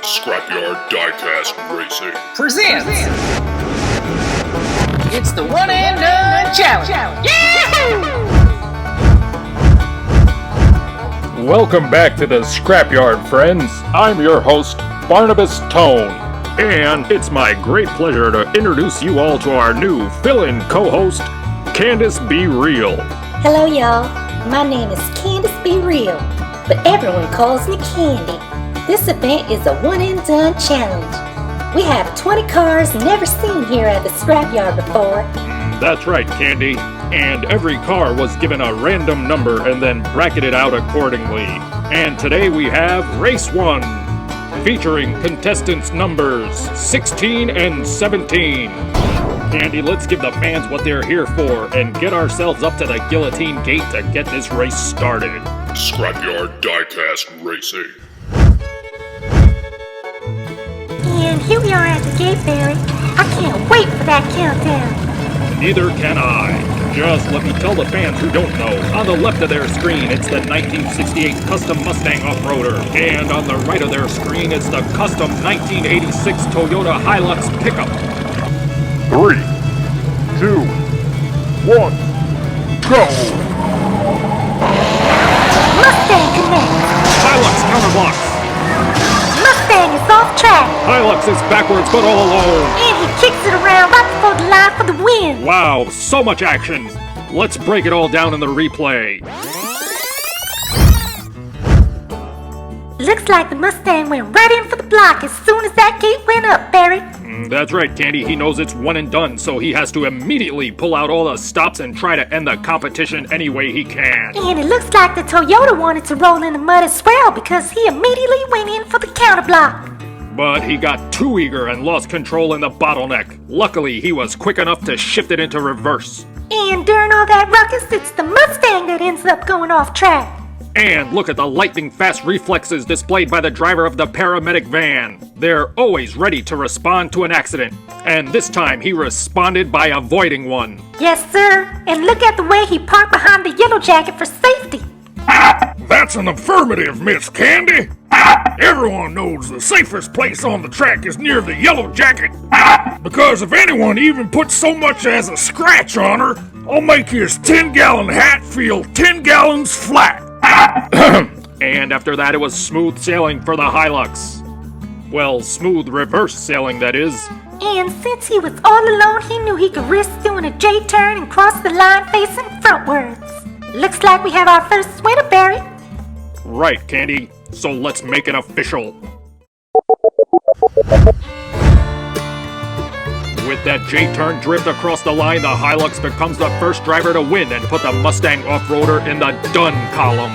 Scrapyard Diecast Racing presents. It's the one and done challenge. Yahoo! Welcome back to the Scrapyard, friends. I'm your host, Barnabas Tone, and it's my great pleasure to introduce you all to our new fill-in co-host, Candice B. Hello, y'all. My name is Candice B. but everyone calls me Candy. This event is a one-and-done challenge. We have 20 cars never seen here at the Scrapyard before. That's right, Candy. And every car was given a random number and then bracketed out accordingly. And today we have Race 1, featuring contestants numbers 16 and 17. Candy, let's give the fans what they're here for and get ourselves up to the guillotine gate to get this race started. Scrapyard Diecast Racing. And here we are at the gate, Barry. I can't wait for that countdown. Neither can I. Just let me tell the fans who don't know. On the left of their screen, it's the 1968 Custom Mustang Off-Roader. And on the right of their screen, it's the Custom 1986 Toyota Hilux Pickup. 3, 2, 1, go! Mustang connects. Hilux counterblocks. Mustang is off track. Hilux is backwards but all alone. And he kicks it around right before the line for the win. Wow, so much action. Let's break it all down in the replay. Looks like the Mustang went right in for the block as soon as that gate went up, Barry. That's right, Candy. He knows it's one and done, so he has to immediately pull out all the stops and try to end the competition any way he can. And it looks like the Toyota wanted to roll in the mud as well because he immediately went in for the counter block. But he got too eager and lost control in the bottleneck. Luckily, he was quick enough to shift it into reverse. And during all that ruckus, it's the Mustang that ends up going off track. And look at the lightning-fast reflexes displayed by the driver of the paramedic van. They're always ready to respond to an accident. And this time, he responded by avoiding one. Yes, sir. And look at the way he parked behind the yellow jacket for safety. That's an affirmative, Miss Candy. Everyone knows the safest place on the track is near the yellow jacket. Because if anyone even puts so much as a scratch on her, I'll make his 10-gallon hat feel 10 gallons flat. And after that, it was smooth sailing for the Hilux. Well, smooth reverse sailing, that is. And since he was all alone, he knew he could risk doing a J-turn and cross the line facing frontwards. Looks like we have our first winner, Barry. Right, Candy. So let's make it official. With that J-turn drift across the line, the Hilux becomes the first driver to win and put the Mustang Off-Roader in the done column.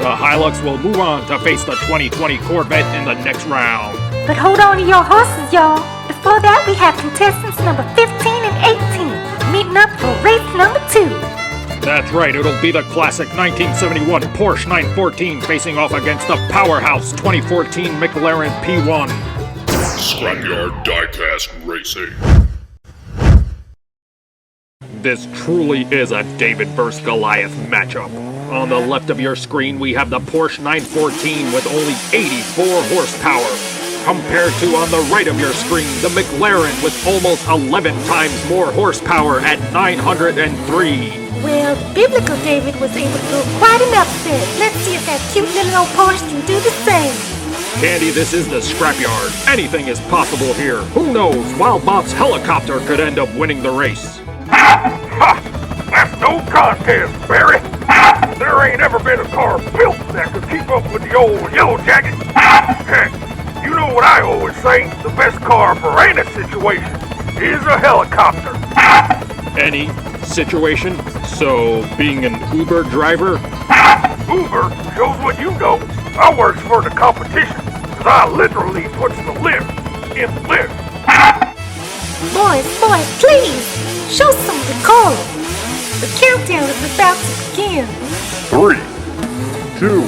The Hilux will move on to face the 2020 Corvette in the next round. But hold on to your horses, y'all. Before that, we have contestants number 15 and 18 meeting up for race number 2. That's right, it'll be the classic 1971 Porsche 914 facing off against the powerhouse 2014 McLaren P1. Scrapyard Diecast Racing. This truly is a David vs. Goliath matchup. On the left of your screen, we have the Porsche 914 with only 84 horsepower, compared to on the right of your screen, the McLaren with almost 11 times more horsepower at 903. Well, the biblical David was able to pull quite an upset. Let's see if that cute little old Porsche can do the same. Candy, this is the Scrapyard. Anything is possible here. Who knows? Wild Bob's helicopter could end up winning the race. That's no contest, Barry. There ain't ever been a car built that could keep up with the old yellow jacket. Heck, you know what I always say, the best car for any situation is a helicopter. Any situation? So, being an Uber driver? Uber shows what you know. I works for the competition, cause I literally puts the lift in the lift. Boys, please, show some decorum. The countdown is about to begin. 3, 2,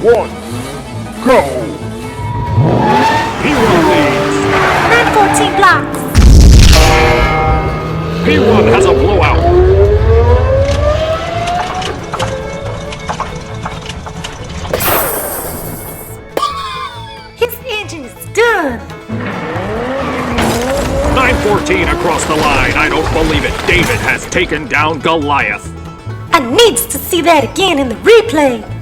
1, go! P1 leads. 914 blocks. P1 has a blowout. His engine is done. 914 across the line. I don't believe it. David has taken down Goliath. I needs to see that again in the replay.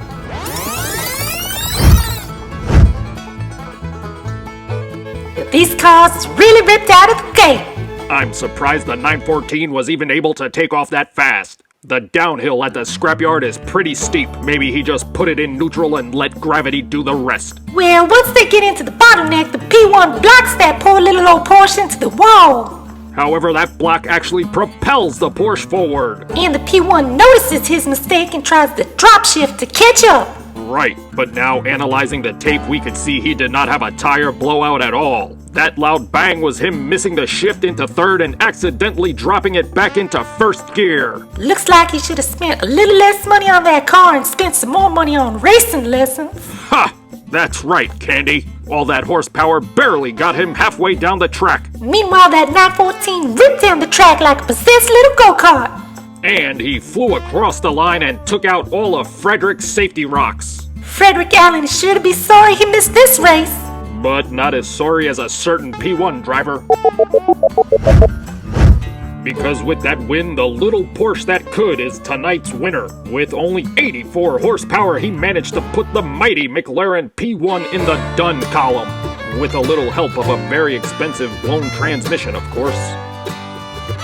These cars really ripped out of the gate. I'm surprised the 914 was even able to take off that fast. The downhill at the scrapyard is pretty steep. Maybe he just put it in neutral and let gravity do the rest. Well, once they get into the bottleneck, the P1 blocks that poor little old Porsche into the wall. However, that block actually propels the Porsche forward. And the P1 notices his mistake and tries to drop shift to catch up. Right, but now analyzing the tape, we could see he did not have a tire blowout at all. That loud bang was him missing the shift into third and accidentally dropping it back into first gear. Looks like he should have spent a little less money on that car and spent some more money on racing lessons. Ha! That's right, Candy. All that horsepower barely got him halfway down the track. Meanwhile, that 914 ripped down the track like a possessed little go-kart. And he flew across the line and took out all of Frederick's safety rocks. Frederick Allen is sure to be sorry he missed this race. But not as sorry as a certain P1 driver. Because with that win, the little Porsche that could is tonight's winner. With only 84 horsepower, he managed to put the mighty McLaren P1 in the done column. With a little help of a very expensive blown transmission, of course.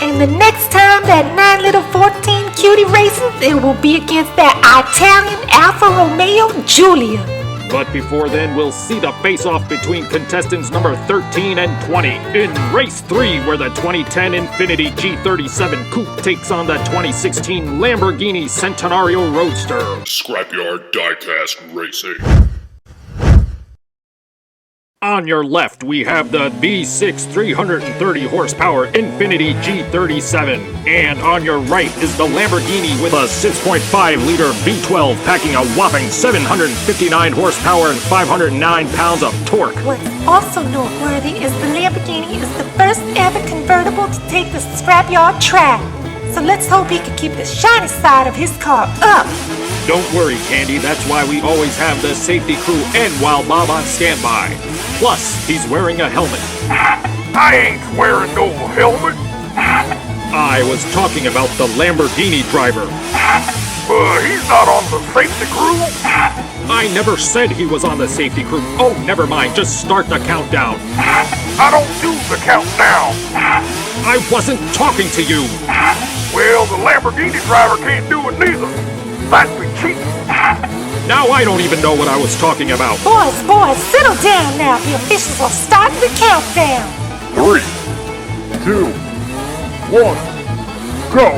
And the next time that 9 little 14 cutie races, it will be against that Italian Alfa Romeo Giulia. But before then, we'll see the face-off between contestants number 13 and 20 in Race 3, where the 2010 Infiniti G37 Coupe takes on the 2016 Lamborghini Centenario Roadster. Scrapyard Diecast Racing. On your left, we have the V6 330 horsepower Infiniti G37. And on your right is the Lamborghini with a 6.5-liter V12 packing a whopping 759 horsepower and 509 pounds of torque. What's also noteworthy is the Lamborghini is the first ever convertible to take the scrapyard track. So let's hope he can keep the shiny side of his car up. Don't worry, Candy, that's why we always have the safety crew and Wild Bob on standby. Plus, he's wearing a helmet. I ain't wearing no helmet. I was talking about the Lamborghini driver. He's not on the safety crew. I never said he was on the safety crew. Oh, never mind, just start the countdown. I don't do the countdown. I wasn't talking to you. Well, the Lamborghini driver can't do it neither. That'd be cheating. Now I don't even know what I was talking about. Boys, settle down now. The officials are starting the countdown. 3, 2, 1, go.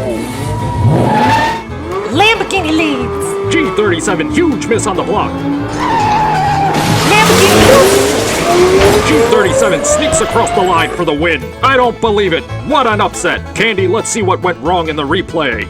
Lamborghini leads. G37, huge miss on the block. Lamborghini loses. G37 sneaks across the line for the win. I don't believe it. What an upset. Candy, let's see what went wrong in the replay.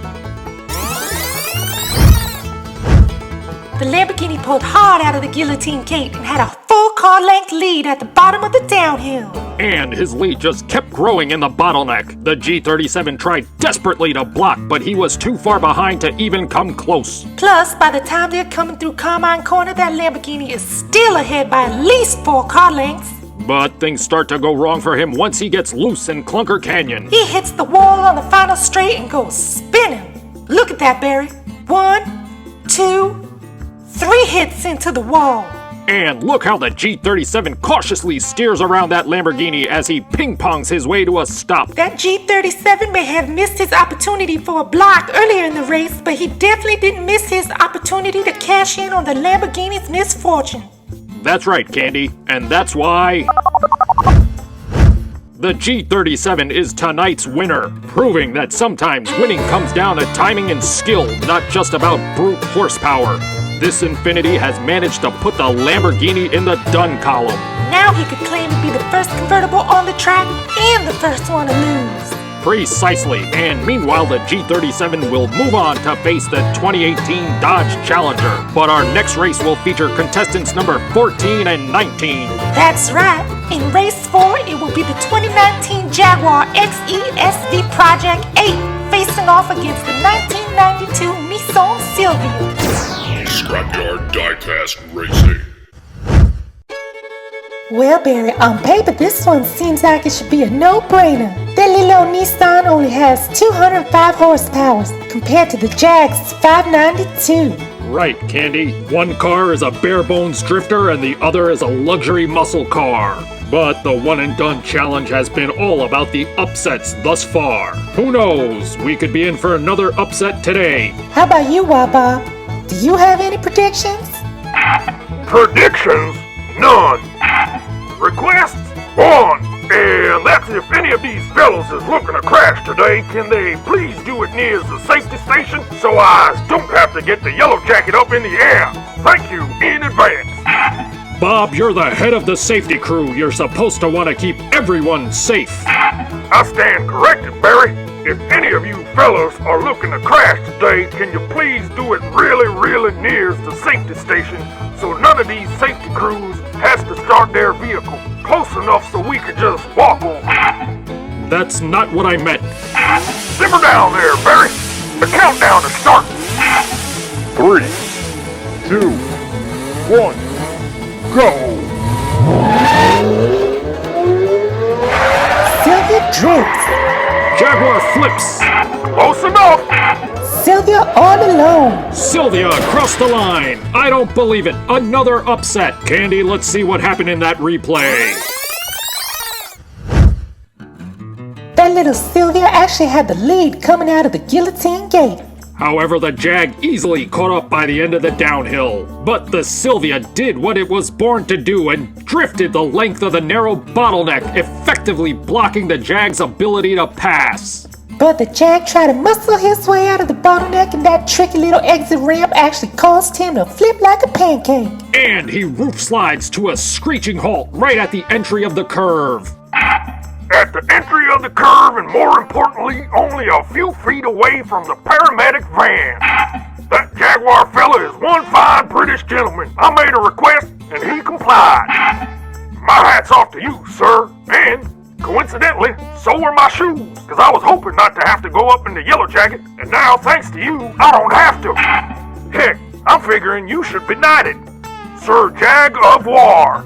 The Lamborghini pulled hard out of the guillotine gate and had a full car-length lead at the bottom of the downhill. And his lead just kept growing in the bottleneck. The G37 tried desperately to block, but he was too far behind to even come close. Plus, by the time they're coming through Carmine Corner, that Lamborghini is still ahead by at least 4 car lengths. But things start to go wrong for him once he gets loose in Clunker Canyon. He hits the wall on the final straight and goes spinning. Look at that, Barry. 1, 2, 3 hits into the wall. And look how the G37 cautiously steers around that Lamborghini as he ping-pongs his way to a stop. That G37 may have missed his opportunity for a block earlier in the race, but he definitely didn't miss his opportunity to cash in on the Lamborghini's misfortune. That's right, Candy, and that's why the G37 is tonight's winner, proving that sometimes winning comes down to timing and skill, not just about brute horsepower. This Infiniti has managed to put the Lamborghini in the done column. Now he could claim to be the first convertible on the track and the first one to lose. Precisely, and meanwhile the G37 will move on to face the 2018 Dodge Challenger. But our next race will feature contestants number 14 and 19. That's right. In race 4, it will be the 2019 Jaguar XE SV Project 8 facing off against the 1992 Nissan Silvia. Scrapyard Diecast Racing. Well, Barry, on paper, this one seems like it should be a no-brainer. That little old Nissan only has 205 horsepower compared to the Jag's 592. Right, Candy. One car is a bare-bones drifter and the other is a luxury muscle car. But the one-and-done challenge has been all about the upsets thus far. Who knows? We could be in for another upset today. How about you, Bob? Do you have any predictions? Predictions? None. Requests? One. And that's if any of these fellows is looking to crash today, can they please do it near the safety station so I don't have to get the yellow jacket up in the air? Thank you in advance. Bob, you're the head of the safety crew. You're supposed to want to keep everyone safe. I stand corrected, Barry. If any of you fellas are looking to crash today, can you please do it really near the safety station so none of these safety crews has to start their vehicle close enough so we could just walk on. That's not what I meant. Simmer down there, Barry. The countdown is starting. 3, 2, 1, go! Sylvia drifts. Jaguar flips. Close enough. Sylvia all alone. Sylvia across the line. I don't believe it. Another upset. Candy, let's see what happened in that replay. That little Sylvia actually had the lead coming out of the guillotine gate. However, the Jag easily caught up by the end of the downhill. But the Sylvia did what it was born to do and drifted the length of the narrow bottleneck, effectively blocking the Jag's ability to pass. But the Jag tried to muscle his way out of the bottleneck, and that tricky little exit ramp actually caused him to flip like a pancake. And he roof slides to a screeching halt right at the entry of the curve. At the entry of the curve, and more importantly, only a few feet away from the paramedic van. That Jaguar fella is one fine British gentleman. I made a request, and he complied. My hat's off to you, sir, and coincidentally, so were my shoes, because I was hoping not to have to go up in the yellow jacket, and now, thanks to you, I don't have to. Heck, I'm figuring you should be knighted. Sir Jag of War.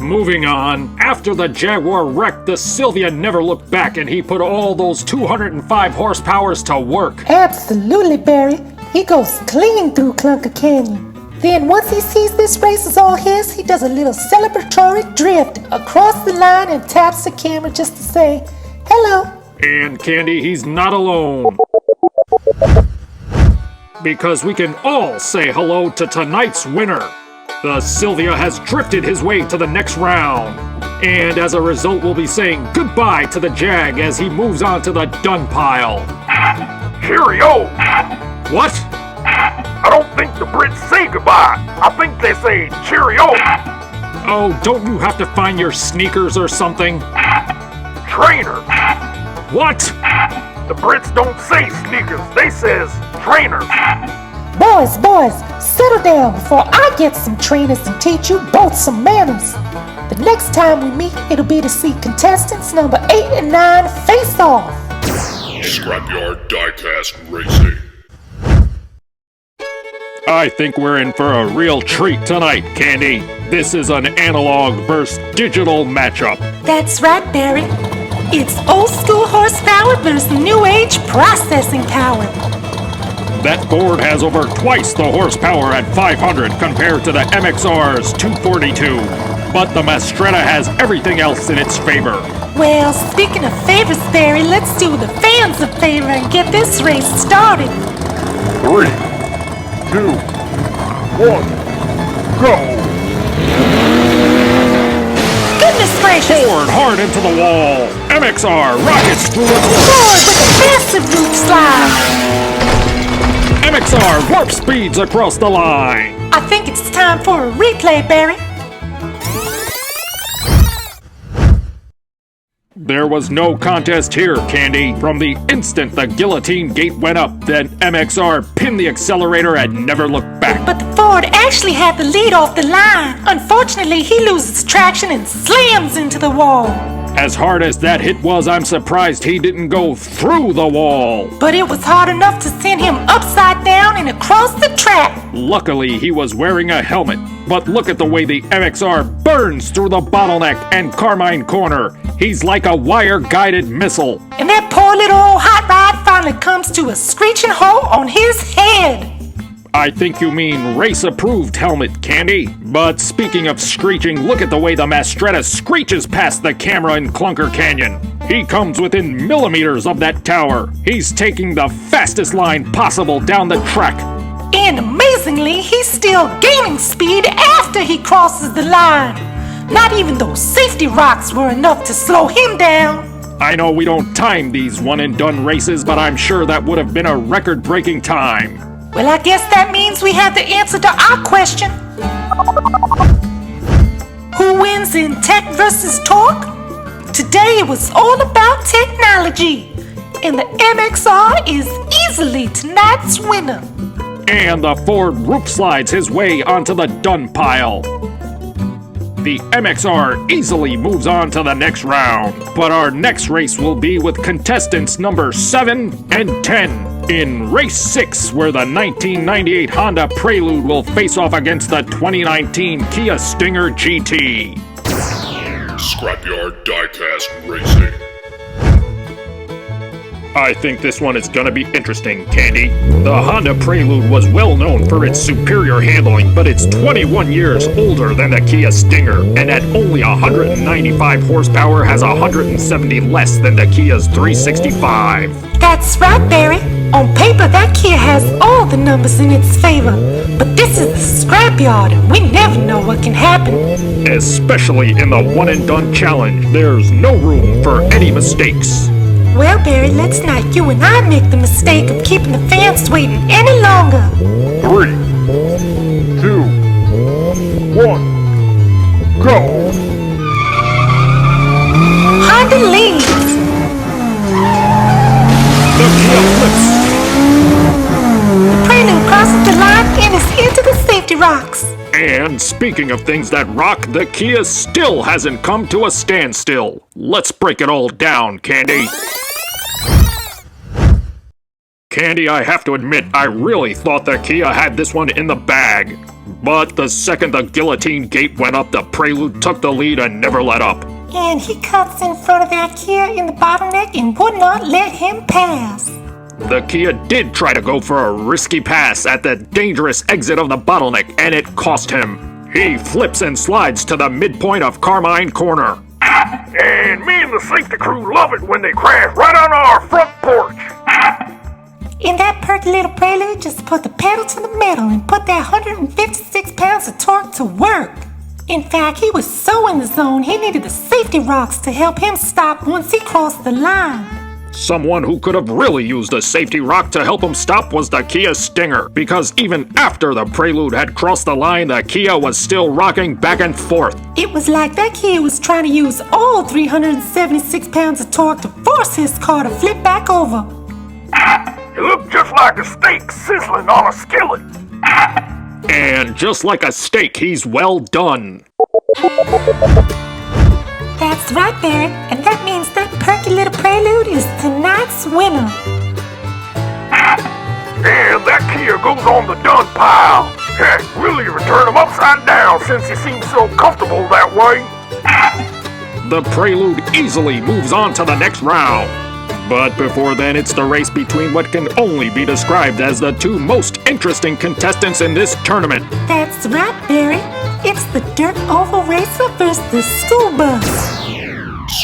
Moving on, after the Jaguar wrecked, the Sylvia never looked back and he put all those 205 horsepowers to work. Absolutely, Barry. He goes clean through Clunker Canyon. Then once he sees this race is all his, he does a little celebratory drift across the line and taps the camera just to say, hello. And Candy, he's not alone. Because we can all say hello to tonight's winner. The Sylvia has drifted his way to the next round. And as a result, we'll be saying goodbye to the Jag as he moves on to the done pile. Cheerio! What? I don't think the Brits say goodbye. I think they say cheerio. Oh, don't you have to find your sneakers or something? Trainers. What? The Brits don't say sneakers, they says trainers. Boys, settle down before I get some trainers and teach you both some manners. The next time we meet, it'll be to see contestants number 8 and 9 face off. Scrapyard Diecast Racing. I think we're in for a real treat tonight, Candy. This is an analog versus digital matchup. That's right, Barry. It's old school horsepower versus new age processing power. That board has over twice the horsepower at 500 compared to the MXR's 242. But the Mastretta has everything else in its favor. Well, speaking of favors, Barry, let's do the fans a favor and get this race started. 3, 2, 1, go! Goodness gracious! Forward hard into the wall. MXR rockets through a Forward with a massive roof slide. MXR warp speeds across the line. I think it's time for a replay, Barry. There was no contest here, Candy. From the instant the guillotine gate went up, then MXR pinned the accelerator and never looked back. But the Ford actually had the lead off the line. Unfortunately, he loses traction and slams into the wall. As hard as that hit was, I'm surprised he didn't go through the wall. But it was hard enough to send him upside down and across the track. Luckily, he was wearing a helmet, but look at the way the MXR burns through the bottleneck and Carmine Corner. He's like a wire-guided missile. And that poor little old hot rod finally comes to a screeching halt on his head. I think you mean race-approved helmet, Candy. But speaking of screeching, look at the way the Mastretta screeches past the camera in Clunker Canyon. He comes within millimeters of that tower. He's taking the fastest line possible down the track. And amazingly, he's still gaining speed after he crosses the line. Not even those safety rocks were enough to slow him down. I know we don't time these one-and-done races, but I'm sure that would have been a record-breaking time. Well, I guess that means we have the answer to our question. Who wins in tech versus torque? Today it was all about technology, and the MXR is easily tonight's winner. And the Ford roof slides his way onto the done pile. The MXR easily moves on to the next round, but our next race will be with contestants number 7 and 10. In Race 6, where the 1998 Honda Prelude will face off against the 2019 Kia Stinger GT. Scrapyard Diecast Racing. I think this one is gonna be interesting, Candy. The Honda Prelude was well known for its superior handling, but it's 21 years older than the Kia Stinger, and at only 195 horsepower has 170 less than the Kia's 365. That's right, Barry. On paper, that Kia has all the numbers in its favor. But this is the scrapyard, and we never know what can happen. Especially in the one-and-done challenge, there's no room for any mistakes. Well, Barry, let's not you and I make the mistake of keeping the fans waiting any longer. 3, 2, 1, go! Honda leads. The Kia flips. The Prelude crosses the line and is into the safety rocks. And speaking of things that rock, the Kia still hasn't come to a standstill. Let's break it all down, Candy. Candy, I have to admit, I really thought the Kia had this one in the bag. But the second the guillotine gate went up, the Prelude took the lead and never let up. And he cuts in front of that Kia in the bottleneck and would not let him pass. The Kia did try to go for a risky pass at the dangerous exit of the bottleneck, and it cost him. He flips and slides to the midpoint of Carmine Corner. And me and the safety crew love it when they crash right on our front porch. And that perky little Prelude just put the pedal to the metal and put that 156 pounds of torque to work. In fact, he was so in the zone, he needed the safety rocks to help him stop once he crossed the line. Someone who could have really used a safety rock to help him stop was the Kia Stinger, because even after the Prelude had crossed the line, the Kia was still rocking back and forth. It was like that Kia was trying to use all 376 pounds of torque to force his car to flip back over. It looked just like a steak sizzling on a skillet. And just like a steak, he's well done. That's right, Barry, and that means that perky little Prelude is tonight's winner. And that Kia goes on the done pile. Heck, we'll even turn him upside down since he seems so comfortable that way. The Prelude easily moves on to the next round. But before then, it's the race between what can only be described as the two most interesting contestants in this tournament. That's right, Barry. It's the Dirt Oval Racer versus the school bus.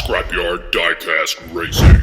Scrapyard Diecast Racing.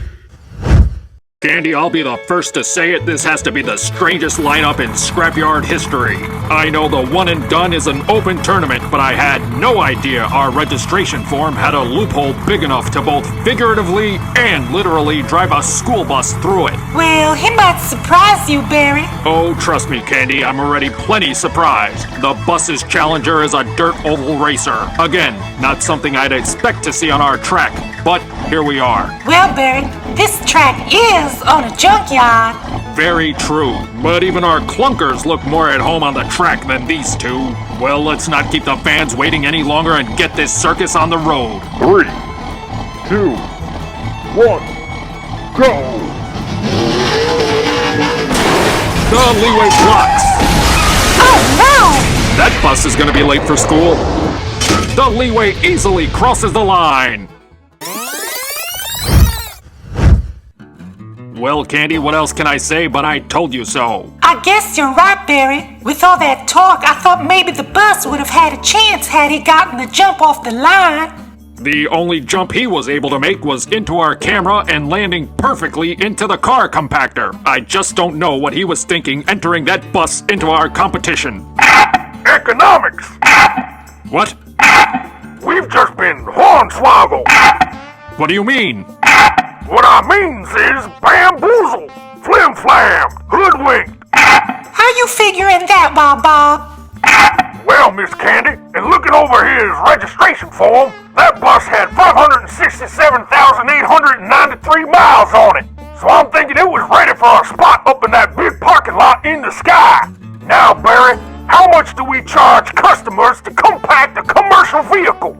Candy, I'll be the first to say it, this has to be the strangest lineup in Scrapyard history. I know the one and done is an open tournament, but I had no idea our registration form had a loophole big enough to both figuratively and literally drive a school bus through it. Well, he might surprise you, Barry. Oh, trust me, Candy, I'm already plenty surprised. The bus's challenger is a dirt oval racer. Again, not something I'd expect to see on our track, but here we are. Well, Barry, this track is on a junkyard. Very true, but even our clunkers look more at home on the track than these two. Well, let's not keep the fans waiting any longer and get this circus on the road. 3, 2, 1, go! The leeway blocks. Oh no! That bus is gonna be late for school. The leeway easily crosses the line. Well, Candy, what else can I say but I told you so? I guess you're right, Barry. With all that talk, I thought maybe the bus would have had a chance had he gotten the jump off the line. The only jump he was able to make was into our camera and landing perfectly into the car compactor. I just don't know what he was thinking entering that bus into our competition. Economics! What? We've just been hornswoggled! What do you mean? What I means is bamboozled, flim-flam, hoodwinked. How you figuring that, Bob? Well, Miss Candy, in looking over his registration form, that bus had 567,893 miles on it. So I'm thinking it was ready for a spot up in that big parking lot in the sky. Now, Barry, how much do we charge customers to compact a commercial vehicle?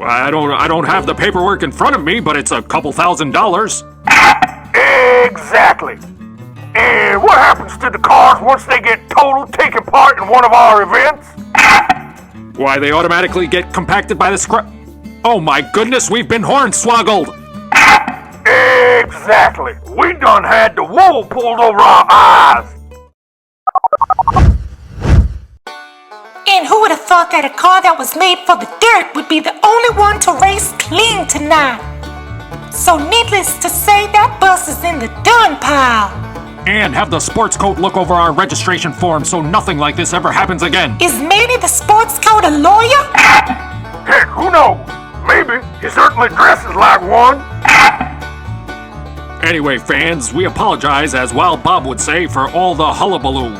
I don't have the paperwork in front of me, but it's a couple $1,000s. Exactly. And what happens to the cars once they get totaled taking part in one of our events? Why, they automatically get compacted by the scrap. Oh my goodness, we've been hornswoggled! Exactly. We done had the wool pulled over our eyes. And who would have thought that a car that was made for the dirt would be the only one to race clean tonight? So needless to say, that bus is in the done pile. And have the sports coat look over our registration form so nothing like this ever happens again. Is Manny the sports coat a lawyer? Heck, who knows? Maybe. He certainly dresses like one. Anyway, fans, we apologize, as Wild Bob would say, for all the hullabaloo.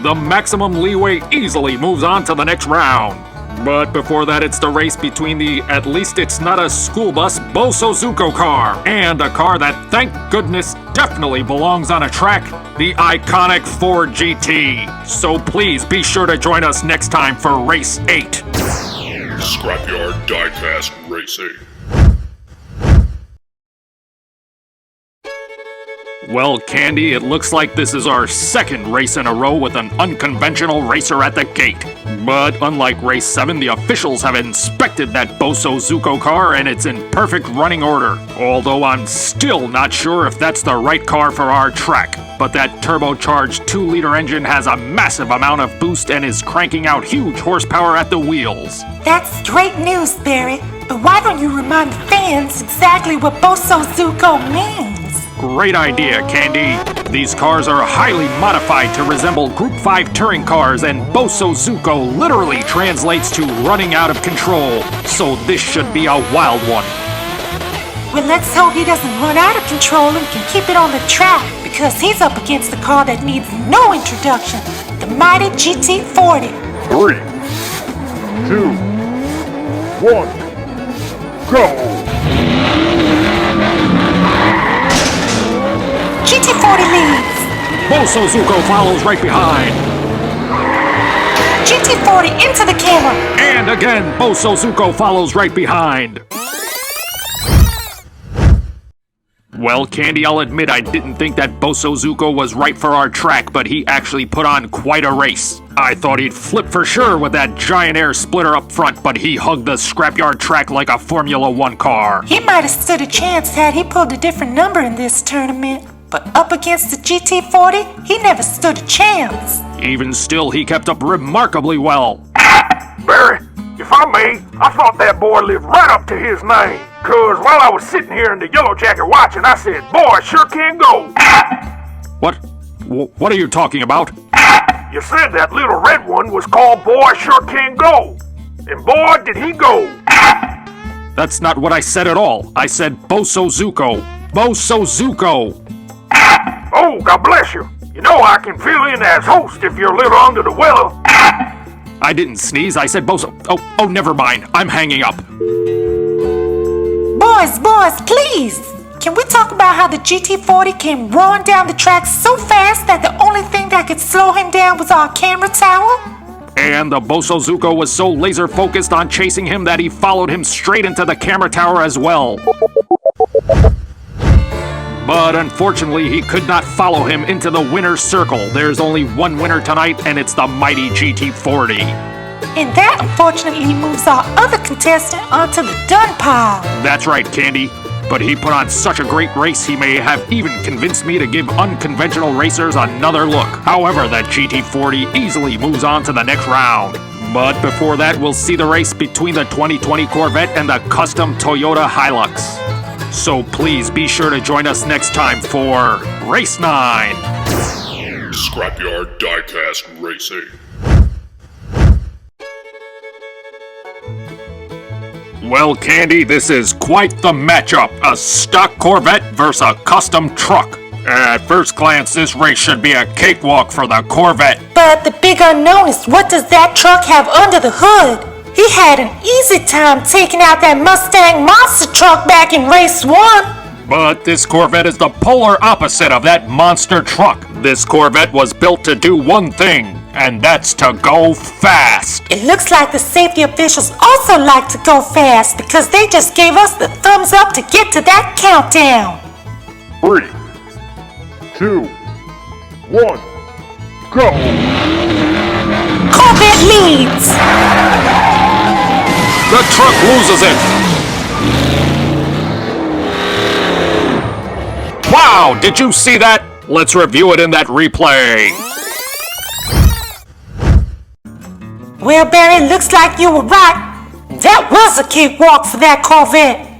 The maximum leeway easily moves on to the next round. But before that, it's the race between the at least it's not a school bus Boso Zuko car and a car that, thank goodness, definitely belongs on a track, the iconic Ford GT. So please be sure to join us next time for Race 8. Scrapyard Diecast Racing. Well, Candy, it looks like this is our second race in a row with an unconventional racer at the gate. But unlike race 7, the officials have inspected that Boso Zuko car and it's in perfect running order. Although I'm still not sure if that's the right car for our track. But that turbocharged 2-liter engine has a massive amount of boost and is cranking out huge horsepower at the wheels. That's great news, Barry. But why don't you remind the fans exactly what Boso Zuko means? Great idea, Candy. These cars are highly modified to resemble Group 5 touring cars, and Boso Zuko literally translates to running out of control. So this should be a wild one. Well, let's hope he doesn't run out of control and can keep it on the track, because he's up against a car that needs no introduction, the mighty GT40. 3, 2, 1, go! GT40 leads. Boso Zuko follows right behind. GT40 into the camera. And again, Boso Zuko follows right behind. Well, Candy, I'll admit I didn't think that Boso Zuko was right for our track, but he actually put on quite a race. I thought he'd flip for sure with that giant air splitter up front, but he hugged the scrapyard track like a Formula 1 car. He might have stood a chance had he pulled a different number in this tournament. But up against the GT40, he never stood a chance. Even still, he kept up remarkably well. Barry, if I may, I thought that boy lived right up to his name. Cause while I was sitting here in the yellow jacket watching, I said, boy, sure can go. What are you talking about? You said that little red one was called Boy Sure Can Go. And boy, did he go. That's not what I said at all. I said Boso Zuko. Boso Zuko. Oh, God bless you. You know I can fill in as host if you're a little under the weather. I didn't sneeze, I said Boso. Oh, never mind. I'm hanging up. Boys, please! Can we talk about how the GT40 came roaring down the track so fast that the only thing that could slow him down was our camera tower? And the Boso Zuko was so laser focused on chasing him that he followed him straight into the camera tower as well. But unfortunately, he could not follow him into the winner's circle. There's only one winner tonight, and it's the mighty GT40. And that unfortunately moves our other contestant onto the done pile. That's right, Candy. But he put on such a great race, he may have even convinced me to give unconventional racers another look. However, that GT40 easily moves on to the next round. But before that, we'll see the race between the 2020 Corvette and the custom Toyota Hilux. So please be sure to join us next time for Race 9. Scrapyard Diecast Racing. Well, Candy, this is quite the matchup. A stock Corvette versus a custom truck. At first glance, this race should be a cakewalk for the Corvette. But the big unknown is, what does that truck have under the hood? He had an easy time taking out that Mustang monster truck back in race 1. But this Corvette is the polar opposite of that monster truck. This Corvette was built to do one thing, and that's to go fast. It looks like the safety officials also like to go fast, because they just gave us the thumbs up to get to that countdown. 3, 2, 1, go! Corvette leads. The truck loses it. Wow, did you see that? Let's review it in that replay. Well, Barry, looks like you were right. That was a cakewalk for that Corvette.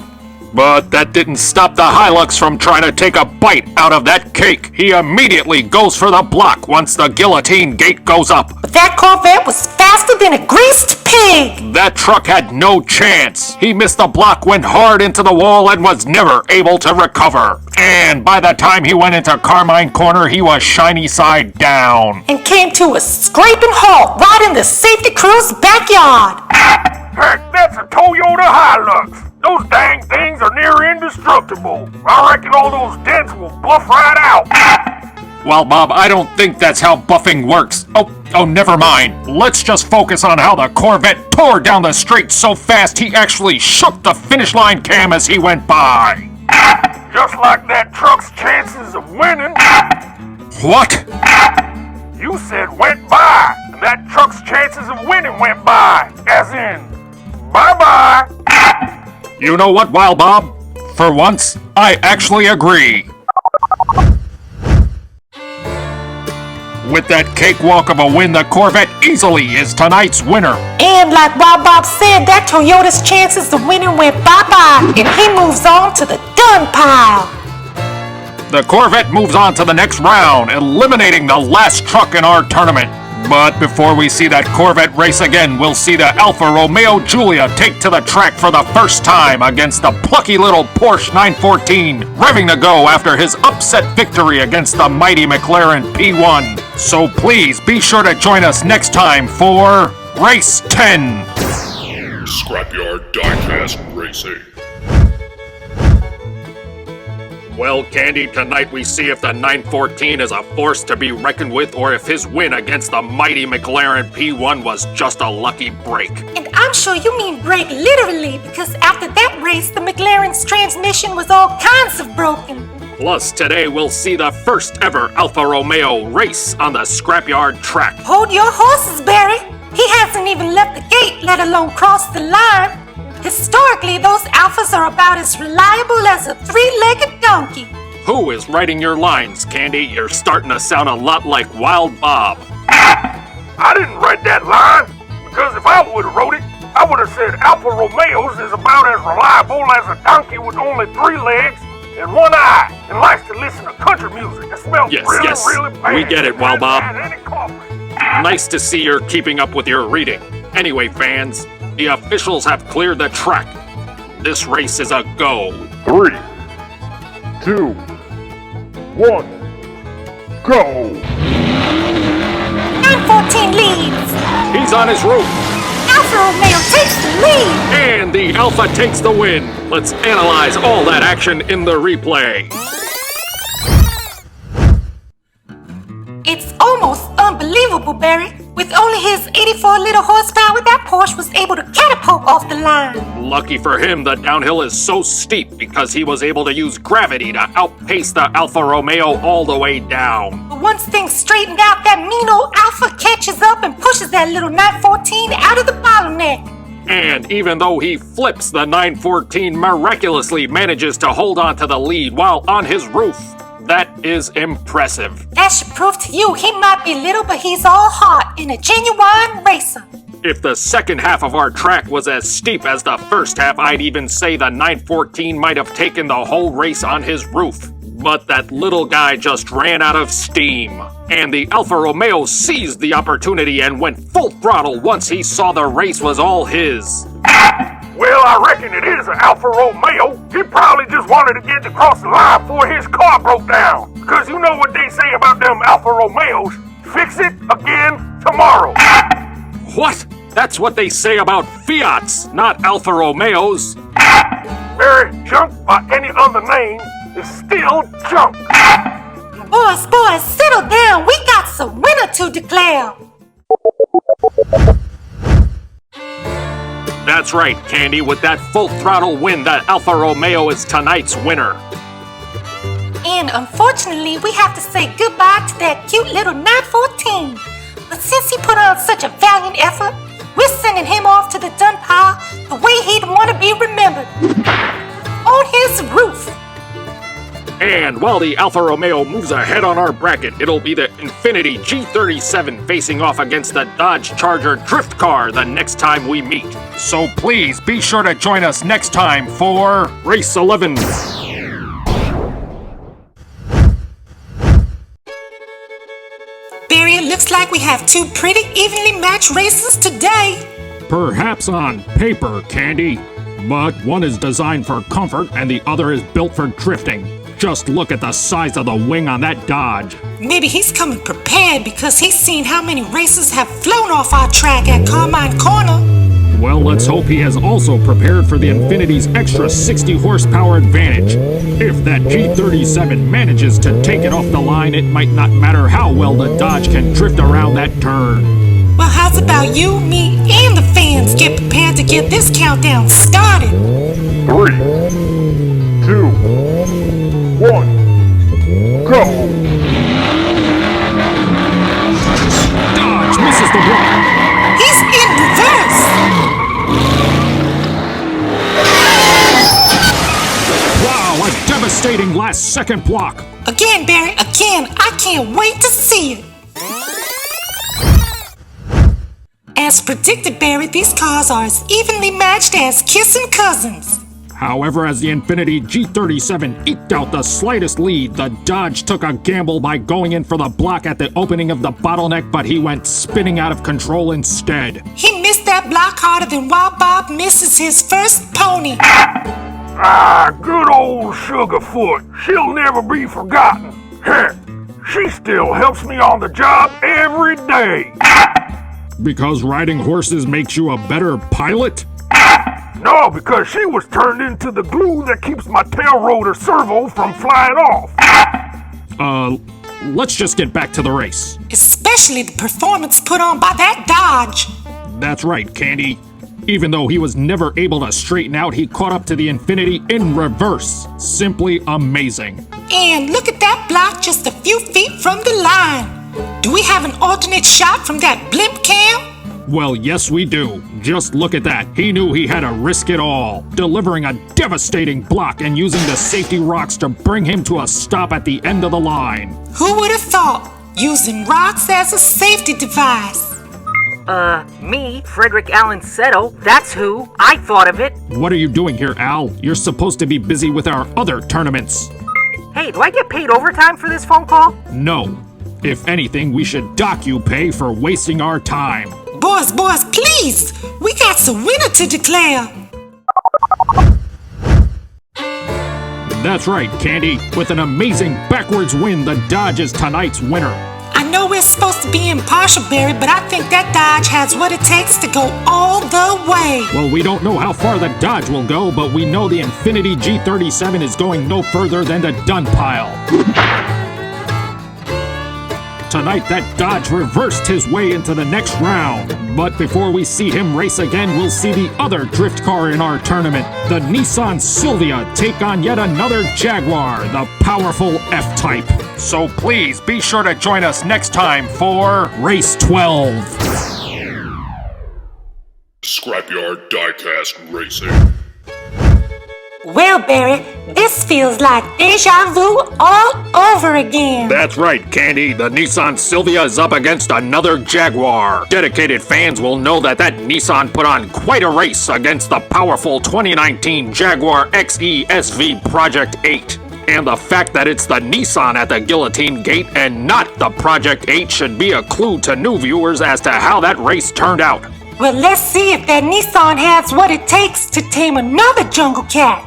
But that didn't stop the Hilux from trying to take a bite out of that cake. He immediately goes for the block once the guillotine gate goes up. But that Corvette was faster than a greased pig. That truck had no chance. He missed the block, went hard into the wall, and was never able to recover. And by the time he went into Carmine Corner, he was shiny side down. And came to a scraping halt right in the safety crew's backyard. Heck, that's a Toyota Hilux. Those dang things are near indestructible. I reckon all those dents will bluff right out. Well, Bob, I don't think that's how buffing works. Oh, never mind. Let's just focus on how the Corvette tore down the straight so fast he actually shook the finish line cam as he went by. Just like that truck's chances of winning. What? You said went by, and that truck's chances of winning went by. As in, bye-bye. You know what, Wild Bob? For once, I actually agree. With that cakewalk of a win, the Corvette easily is tonight's winner. And like Wild Bob said, that Toyota's chances of winning went bye-bye, and he moves on to the done pile. The Corvette moves on to the next round, eliminating the last truck in our tournament. But before we see that Corvette race again, we'll see the Alfa Romeo Giulia take to the track for the first time against the plucky little Porsche 914, revving to go after his upset victory against the mighty McLaren P1. So please be sure to join us next time for Race 10. Scrapyard Diecast Racing. Well, Candy, tonight we see if the 914 is a force to be reckoned with or if his win against the mighty McLaren P1 was just a lucky break. And I'm sure you mean break literally, because after that race, the McLaren's transmission was all kinds of broken. Plus, today we'll see the first ever Alfa Romeo race on the Scrapyard track. Hold your horses, Barry. He hasn't even left the gate, let alone crossed the line. Historically, those Alphas are about as reliable as a three-legged donkey. Who is writing your lines, Candy? You're starting to sound a lot like Wild Bob. I didn't write that line, because if I would have wrote it, I would have said Alfa Romeo's is about as reliable as a donkey with only 3 legs and 1 eye, and likes to listen to country music that smells really bad. We get it, Wild Bob. Any coffee. Nice to see you're keeping up with your reading. Anyway, fans, the officials have cleared the track. This race is a go. 3, 2, 1, go! 914 leads. He's on his route. Alfa Romeo takes the lead. And the Alpha takes the win. Let's analyze all that action in the replay. It's almost unbelievable, Barry. With only his 84 little horsepower, that Porsche was able to catapult off the line. Lucky for him, the downhill is so steep because he was able to use gravity to outpace the Alfa Romeo all the way down. But once things straightened out, that mean old Alfa catches up and pushes that little 914 out of the bottleneck. And even though he flips, the 914 miraculously manages to hold on to the lead while on his roof. That is impressive. That should prove to you he might be little, but he's all heart and a genuine racer. If the second half of our track was as steep as the first half, I'd even say the 914 might have taken the whole race on his roof. But that little guy just ran out of steam. And the Alfa Romeo seized the opportunity and went full throttle once he saw the race was all his. Well, I reckon it is an Alfa Romeo. He probably just wanted to get across the line before his car broke down. Because you know what they say about them Alfa Romeos. Fix it again tomorrow. What? That's what they say about Fiats, not Alfa Romeos. Very junk by any other name is still junk. Boys, settle down. We got some winner to declare. That's right, Candy. With that full throttle win, the Alfa Romeo is tonight's winner. And unfortunately, we have to say goodbye to that cute little 914. But since he put on such a valiant effort, we're sending him off to the dung pile the way he'd want to be remembered. On his roof. And while the Alfa Romeo moves ahead on our bracket, it'll be the Infiniti G37 facing off against the Dodge Charger drift car the next time we meet. So please be sure to join us next time for Race 11. Barry, it looks like we have two pretty evenly matched races today. Perhaps on paper, Candy, but one is designed for comfort and the other is built for drifting. Just look at the size of the wing on that Dodge. Maybe he's coming prepared because he's seen how many races have flown off our track at Carmine Corner. Well, let's hope he has also prepared for the Infiniti's extra 60 horsepower advantage. If that G37 manages to take it off the line, it might not matter how well the Dodge can drift around that turn. Well, how's about you, me, and the fans get prepared to get this countdown started? 3, 2, 1, go! Dodge misses the block. He's in reverse! Wow, a devastating last-second block. Again, Barry, again. I can't wait to see it. As predicted, Barry, these cars are as evenly matched as kissing cousins. However, as the Infiniti G37 eked out the slightest lead, the Dodge took a gamble by going in for the block at the opening of the bottleneck, but he went spinning out of control instead. He missed that block harder than Wild Bob misses his first pony. Good old Sugarfoot. She'll never be forgotten. Heh, she still helps me on the job every day. Because riding horses makes you a better pilot? No, because she was turned into the glue that keeps my tail rotor servo from flying off. Let's just get back to the race. Especially the performance put on by that Dodge. That's right, Candy. Even though he was never able to straighten out, he caught up to the Infiniti in reverse. Simply amazing. And look at that block just a few feet from the line. Do we have an alternate shot from that blimp cam? Well, yes we do. Just look at that. He knew he had to risk it all, delivering a devastating block and using the safety rocks to bring him to a stop at the end of the line. Who would have thought? Using rocks as a safety device. Me, Frederick Allen Settle, that's who. I thought of it. What are you doing here, Al? You're supposed to be busy with our other tournaments. Hey, do I get paid overtime for this phone call? No. If anything, we should dock you pay for wasting our time. Boys, please! We got some winner to declare! That's right, Candy. With an amazing backwards win, the Dodge is tonight's winner. I know we're supposed to be impartial, Barry, but I think that Dodge has what it takes to go all the way. Well, we don't know how far the Dodge will go, but we know the Infiniti G37 is going no further than the dun pile. tonight that Dodge reversed his way into the next round. But before we see him race again, we'll see the other drift car in our tournament, the Nissan Silvia, take on yet another Jaguar, the powerful F-Type. So please be sure to join us next time for Race 12. Scrapyard Diecast Racing. Well, Barry, this feels like deja vu all over again. That's right, Candy. The Nissan Silvia is up against another Jaguar. Dedicated fans will know that Nissan put on quite a race against the powerful 2019 Jaguar XE SV Project 8. And the fact that it's the Nissan at the Guillotine Gate and not the Project 8 should be a clue to new viewers as to how that race turned out. Well, let's see if that Nissan has what it takes to tame another jungle cat.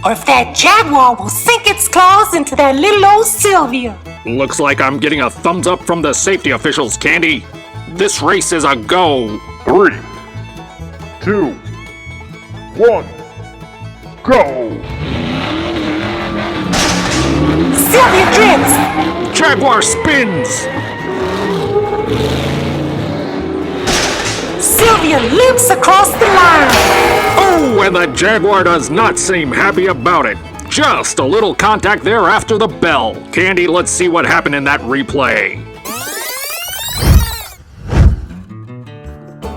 Or if that Jaguar will sink its claws into that little old Silvia. Looks like I'm getting a thumbs up from the safety officials, Candy. This race is a go. 3, 2, 1, go! Silvia drifts. Jaguar spins. Silvia limps across the line. Oh, and the Jaguar does not seem happy about it. Just a little contact there after the bell. Candy, let's see what happened in that replay.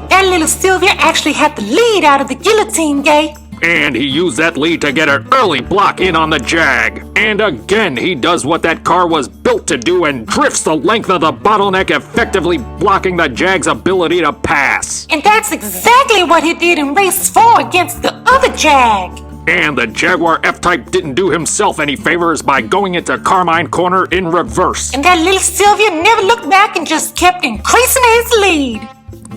That little Silvia actually had the lead out of the Guillotine Gate. And he used that lead to get an early block in on the Jag. And again, he does what that car was built to do and drifts the length of the bottleneck, effectively blocking the Jag's ability to pass. And that's exactly what he did in race 4 against the other Jag. And the Jaguar F-Type didn't do himself any favors by going into Carmine Corner in reverse. And that little Silvia never looked back and just kept increasing his lead.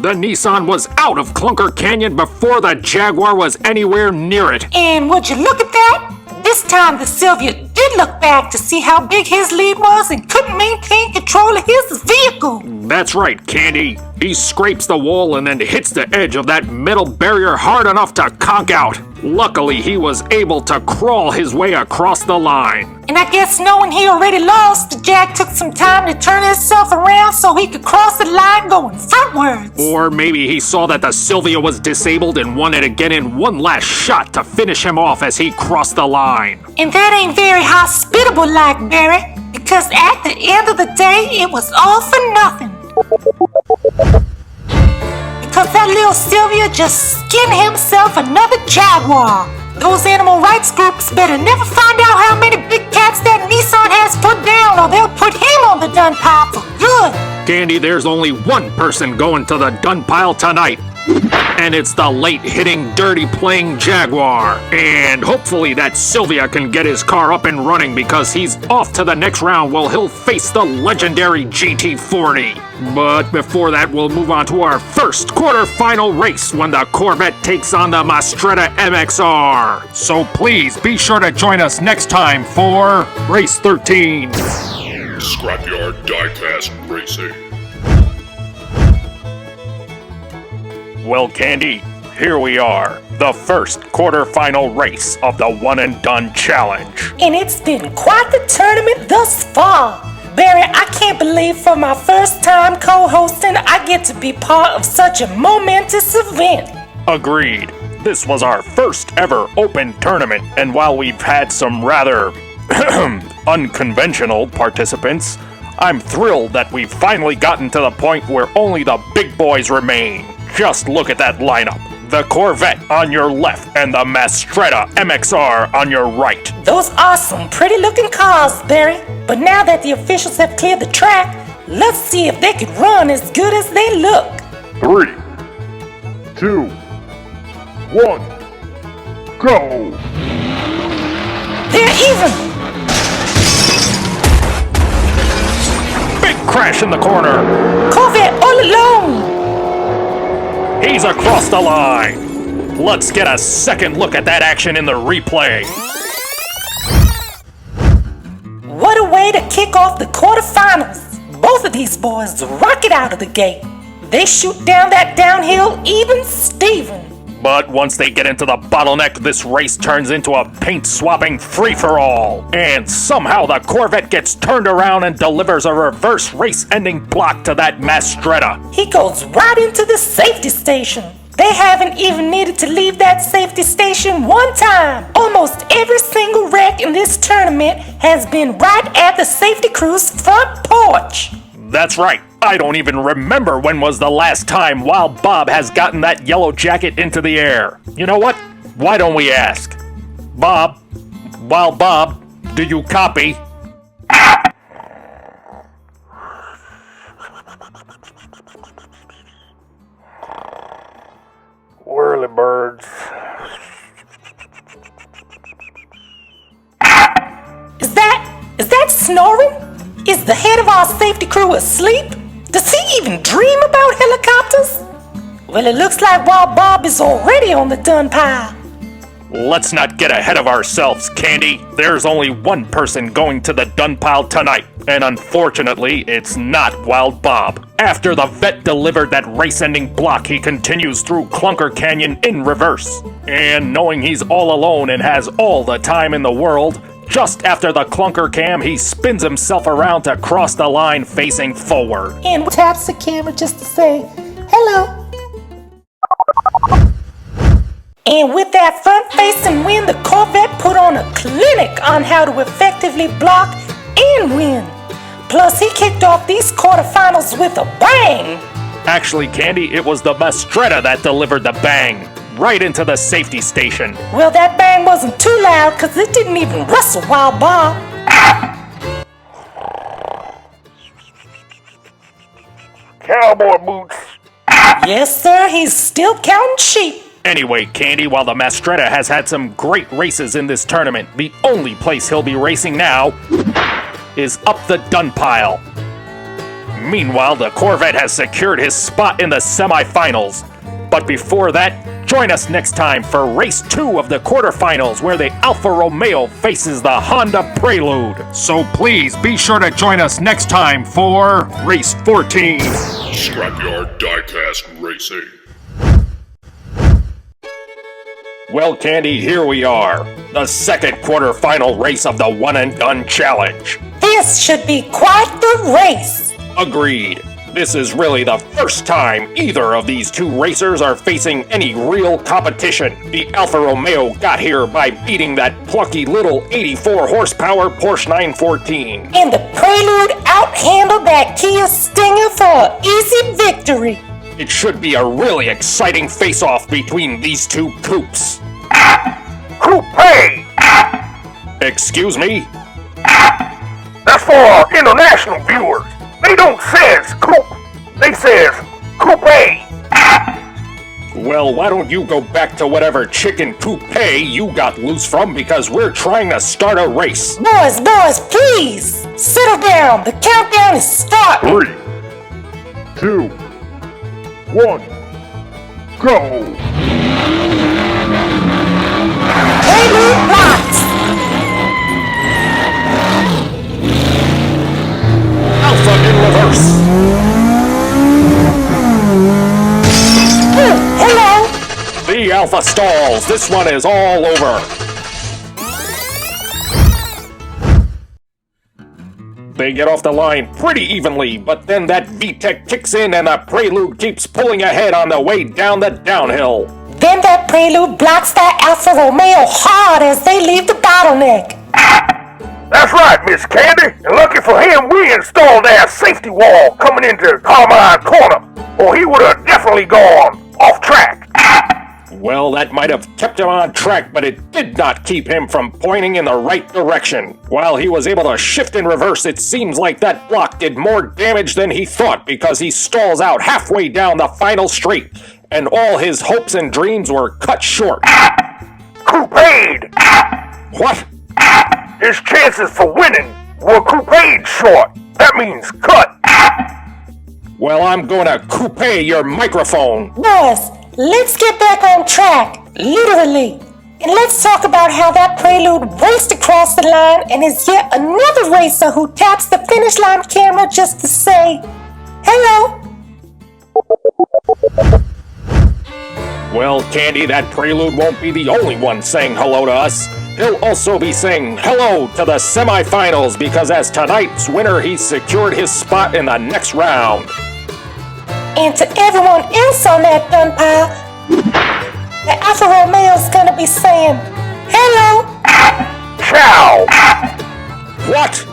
The Nissan was out of Clunker Canyon before the Jaguar was anywhere near it. And would you look at that? This time the Silvia did look back to see how big his lead was and couldn't maintain control of his vehicle. That's right, Candy. He scrapes the wall and then hits the edge of that metal barrier hard enough to conk out. Luckily, he was able to crawl his way across the line. And I guess knowing he already lost, the Jag took some time to turn himself around so he could cross the line going frontwards. Or maybe he saw that the Silvia was disabled and wanted to get in one last shot to finish him off as he crossed the line. And that ain't very hospitable like Barry, because at the end of the day, it was all for nothing. Because that little Silvia just skinned himself another Jaguar. Those animal rights groups better never find out how many big cats that Nissan has put down, or they'll put him on the dung pile for good. Candy, there's only one person going to the dung pile tonight. And it's the late-hitting, dirty-playing Jaguar. And hopefully that Silvia can get his car up and running because he's off to the next round where he'll face the legendary GT40. But before that, we'll move on to our first quarterfinal race when the Corvette takes on the Mastretta MXR. So please be sure to join us next time for Race 13. Scrapyard Diecast Racing. Well, Candy, here we are, the first quarterfinal race of the One and Done Challenge. And it's been quite the tournament thus far. Barry, I can't believe for my first time co-hosting, I get to be part of such a momentous event. Agreed. This was our first ever open tournament, and while we've had some rather unconventional participants, I'm thrilled that we've finally gotten to the point where only the big boys remain. Just look at that lineup. The Corvette on your left and the Mastretta MXR on your right. Those are some pretty looking cars, Barry. But now that the officials have cleared the track, let's see if they can run as good as they look. 3, 2, 1, go! They're even. Big crash in the corner. Corvette all alone. He's across the line. Let's get a second look at that action in the replay. What a way to kick off the quarterfinals. Both of these boys rocket out of the gate. They shoot down that downhill even Steven. But once they get into the bottleneck, this race turns into a paint-swapping free-for-all. And somehow the Corvette gets turned around and delivers a reverse race-ending block to that Mastretta. He goes right into the safety station. They haven't even needed to leave that safety station one time. Almost every single wreck in this tournament has been right at the safety crew's front porch. That's right. I don't even remember when was the last time Wild Bob has gotten that yellow jacket into the air. You know what? Why don't we ask? Bob, Wild Bob, do you copy? Whirly birds. Is that snoring? Is the head of our safety crew asleep? Does he even dream about helicopters? Well, it looks like Wild Bob is already on the dun pile. Let's not get ahead of ourselves, Candy. There's only one person going to the dun pile tonight, and unfortunately, it's not Wild Bob. After the vet delivered that race-ending block, he continues through Clunker Canyon in reverse. And knowing he's all alone and has all the time in the world, just after the clunker cam, he spins himself around to cross the line facing forward. And taps the camera just to say, hello. And with that front-facing win, the Corvette put on a clinic on how to effectively block and win. Plus, he kicked off these quarterfinals with a bang. Actually, Candy, it was the Mastretta that delivered the bang. Right into the safety station. Well, that bang wasn't too loud because it didn't even rustle Wild Bob. Cowboy boots. Yes, sir, he's still counting sheep. Anyway, Candy, while the Mastretta has had some great races in this tournament, the only place he'll be racing now is up the dun pile. Meanwhile, the Corvette has secured his spot in the semifinals. But before that, join us next time for Race 2 of the quarterfinals, where the Alfa Romeo faces the Honda Prelude. So please be sure to join us next time for Race 14. Scrapyard Diecast Racing. Well, Candy, here we are. The second quarterfinal race of the One and Done Challenge. This should be quite the race. Agreed. This is really the first time either of these two racers are facing any real competition. The Alfa Romeo got here by beating that plucky little 84 horsepower Porsche 914. And the Prelude outhandled that Kia Stinger for an easy victory. It should be a really exciting face-off between these two coupes. Coupe! Excuse me? That's for our international viewers. They don't says coupe. They says coupe. Well, why don't you go back to whatever chicken coupe you got loose from, because we're trying to start a race. Boys, please, settle down. The countdown is starting. 3, 2, 1, go! Prelude blocks. Alpha in reverse. Hello. The Alpha stalls. This one is all over. They get off the line pretty evenly, but then that VTEC kicks in and the Prelude keeps pulling ahead on the way down the downhill. Then that Prelude blocks that Alfa Romeo hard as they leave the bottleneck. That's right, Miss Candy. And lucky for him, we installed that safety wall coming into Carmine Corner, or he would have definitely gone off track. Well, that might have kept him on track, but it did not keep him from pointing in the right direction. While he was able to shift in reverse, it seems like that block did more damage than he thought, because he stalls out halfway down the final straight, and all his hopes and dreams were cut short. Couped! What? His chances for winning were couped short. That means cut. Well, I'm gonna coupe your microphone. Boys, let's get back on track, literally. And let's talk about how that Prelude raced across the line and is yet another racer who taps the finish line camera just to say, hello. Well, Candy, that prelude won't be the only one saying hello to us. He'll also be saying hello to the semifinals because as tonight's winner, he's secured his spot in the next round. And to everyone else on that gun pile, the Alfa Romeo's gonna be saying, hello. Ciao! What?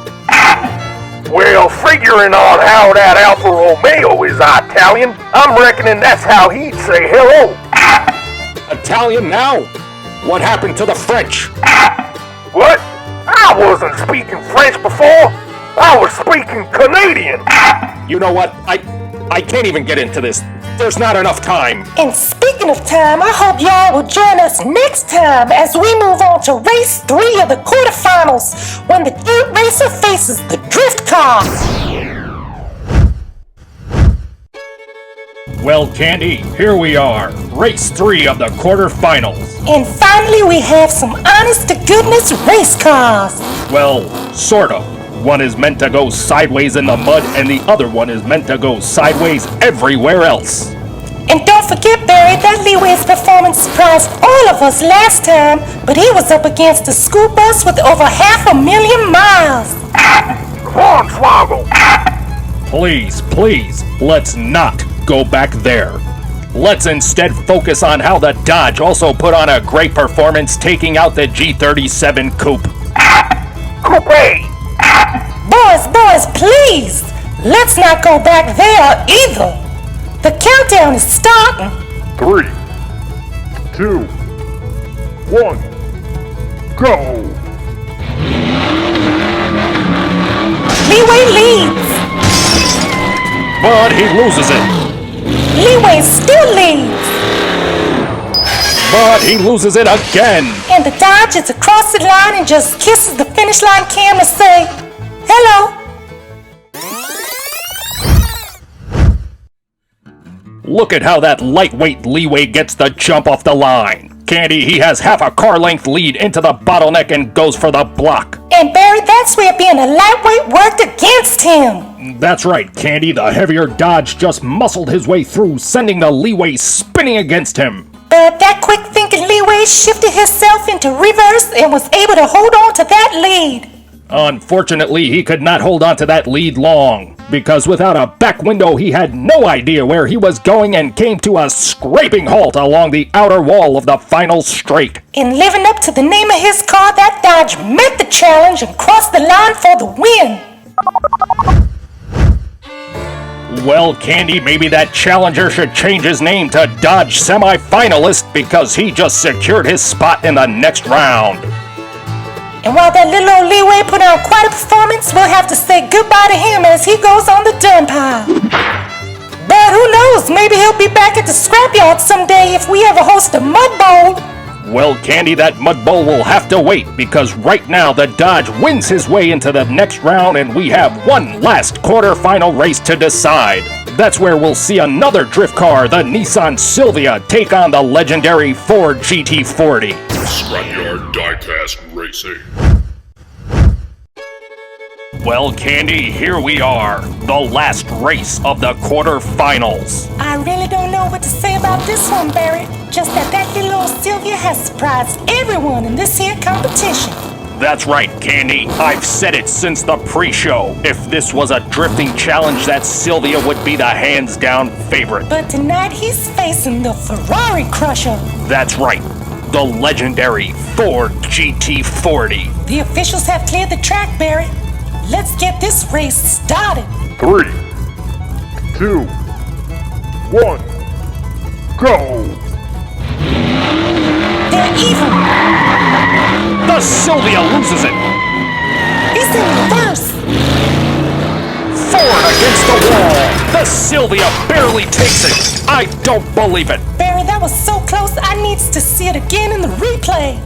Well, figuring on how that Alfa Romeo is Italian, I'm reckoning that's how he'd say hello. Italian now? What happened to the French? What? I wasn't speaking French before. I was speaking Canadian. You know what? I can't even get into this. There's not enough time. And speaking of time, I hope y'all will join us next time as we move on to race 3 of the quarterfinals when the third racer faces the drift car. Well, Candy, here we are. Race 3 of the quarterfinals. And finally, we have some honest-to-goodness race cars. Well, sort of. One is meant to go sideways in the mud, and the other one is meant to go sideways everywhere else. And don't forget, Barry, that Leeway's performance surprised all of us last time, but he was up against a school bus with over 500,000 miles. Come on, Swoggle. Please, let's not go back there. Let's instead focus on how the Dodge also put on a great performance taking out the G37 Coupe. Coupe! Boys, please! Let's not go back there either. The countdown is starting. 3, 2, 1, go! Leeway leads. But he loses it. Leeway still leads. But he loses it again. And the Dodge is across the line and just kisses the finish line cam to say, hello. Look at how that lightweight Leeway gets the jump off the line. Candy, he has half a car length lead into the bottleneck and goes for the block. And Barry, that's where being a lightweight worked against him. That's right, Candy. The heavier Dodge just muscled his way through, sending the Leeway spinning against him. But that quick-thinking Leeway shifted himself into reverse and was able to hold on to that lead. Unfortunately, he could not hold on to that lead long, because without a back window, he had no idea where he was going and came to a scraping halt along the outer wall of the final straight. In living up to the name of his car, that Dodge met the challenge and crossed the line for the win. Well, Candy, maybe that challenger should change his name to Dodge Semi-Finalist because he just secured his spot in the next round. And while that little old Leeway put on quite a performance, we'll have to say goodbye to him as he goes on the dung pile. But who knows, maybe he'll be back at the scrapyard someday if we ever host a mud bowl. Well, Candy, that mud bowl will have to wait because right now the Dodge wins his way into the next round and we have one last quarterfinal race to decide. That's where we'll see another drift car, the Nissan Silvia, take on the legendary Ford GT40. Scrapyard Diecast Racing. Well, Candy, here we are, the last race of the quarterfinals. I really don't know what to say about this one, Barry. Just that little old Sylvia has surprised everyone in this here competition. That's right, Candy. I've said it since the pre-show. If this was a drifting challenge, that Sylvia would be the hands-down favorite. But tonight he's facing the Ferrari Crusher. That's right, the legendary Ford GT40. The officials have cleared the track, Barry. Let's get this race started. 3, 2, 1, go! They're even. The Sylvia loses it. He's in reverse. Ford against the wall. The Sylvia barely takes it. I don't believe it. Barry, that was so close, I needs to see it again in the replay.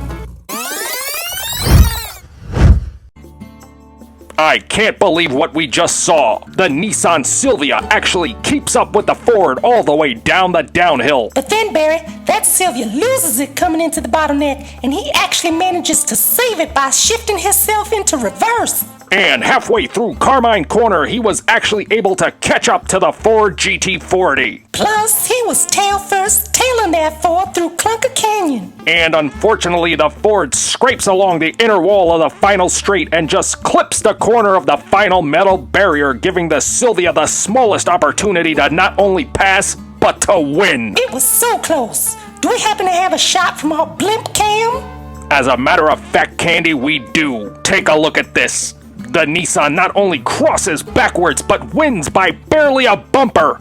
I can't believe what we just saw. The Nissan Silvia actually keeps up with the Ford all the way down the downhill. But then, Barry, that Sylvia loses it coming into the bottleneck, and he actually manages to save it by shifting himself into reverse. And halfway through Carmine Corner, he was actually able to catch up to the Ford GT40. Plus, he was tail first, tailing that Ford through Clunker Canyon. And unfortunately, the Ford scrapes along the inner wall of the final straight and just clips the corner of the final metal barrier, giving the Sylvia the smallest opportunity to not only pass, but to win. It was so close. Do we happen to have a shot from our blimp cam? As a matter of fact, Candy, we do. Take a look at this. The Nissan not only crosses backwards, but wins by barely a bumper.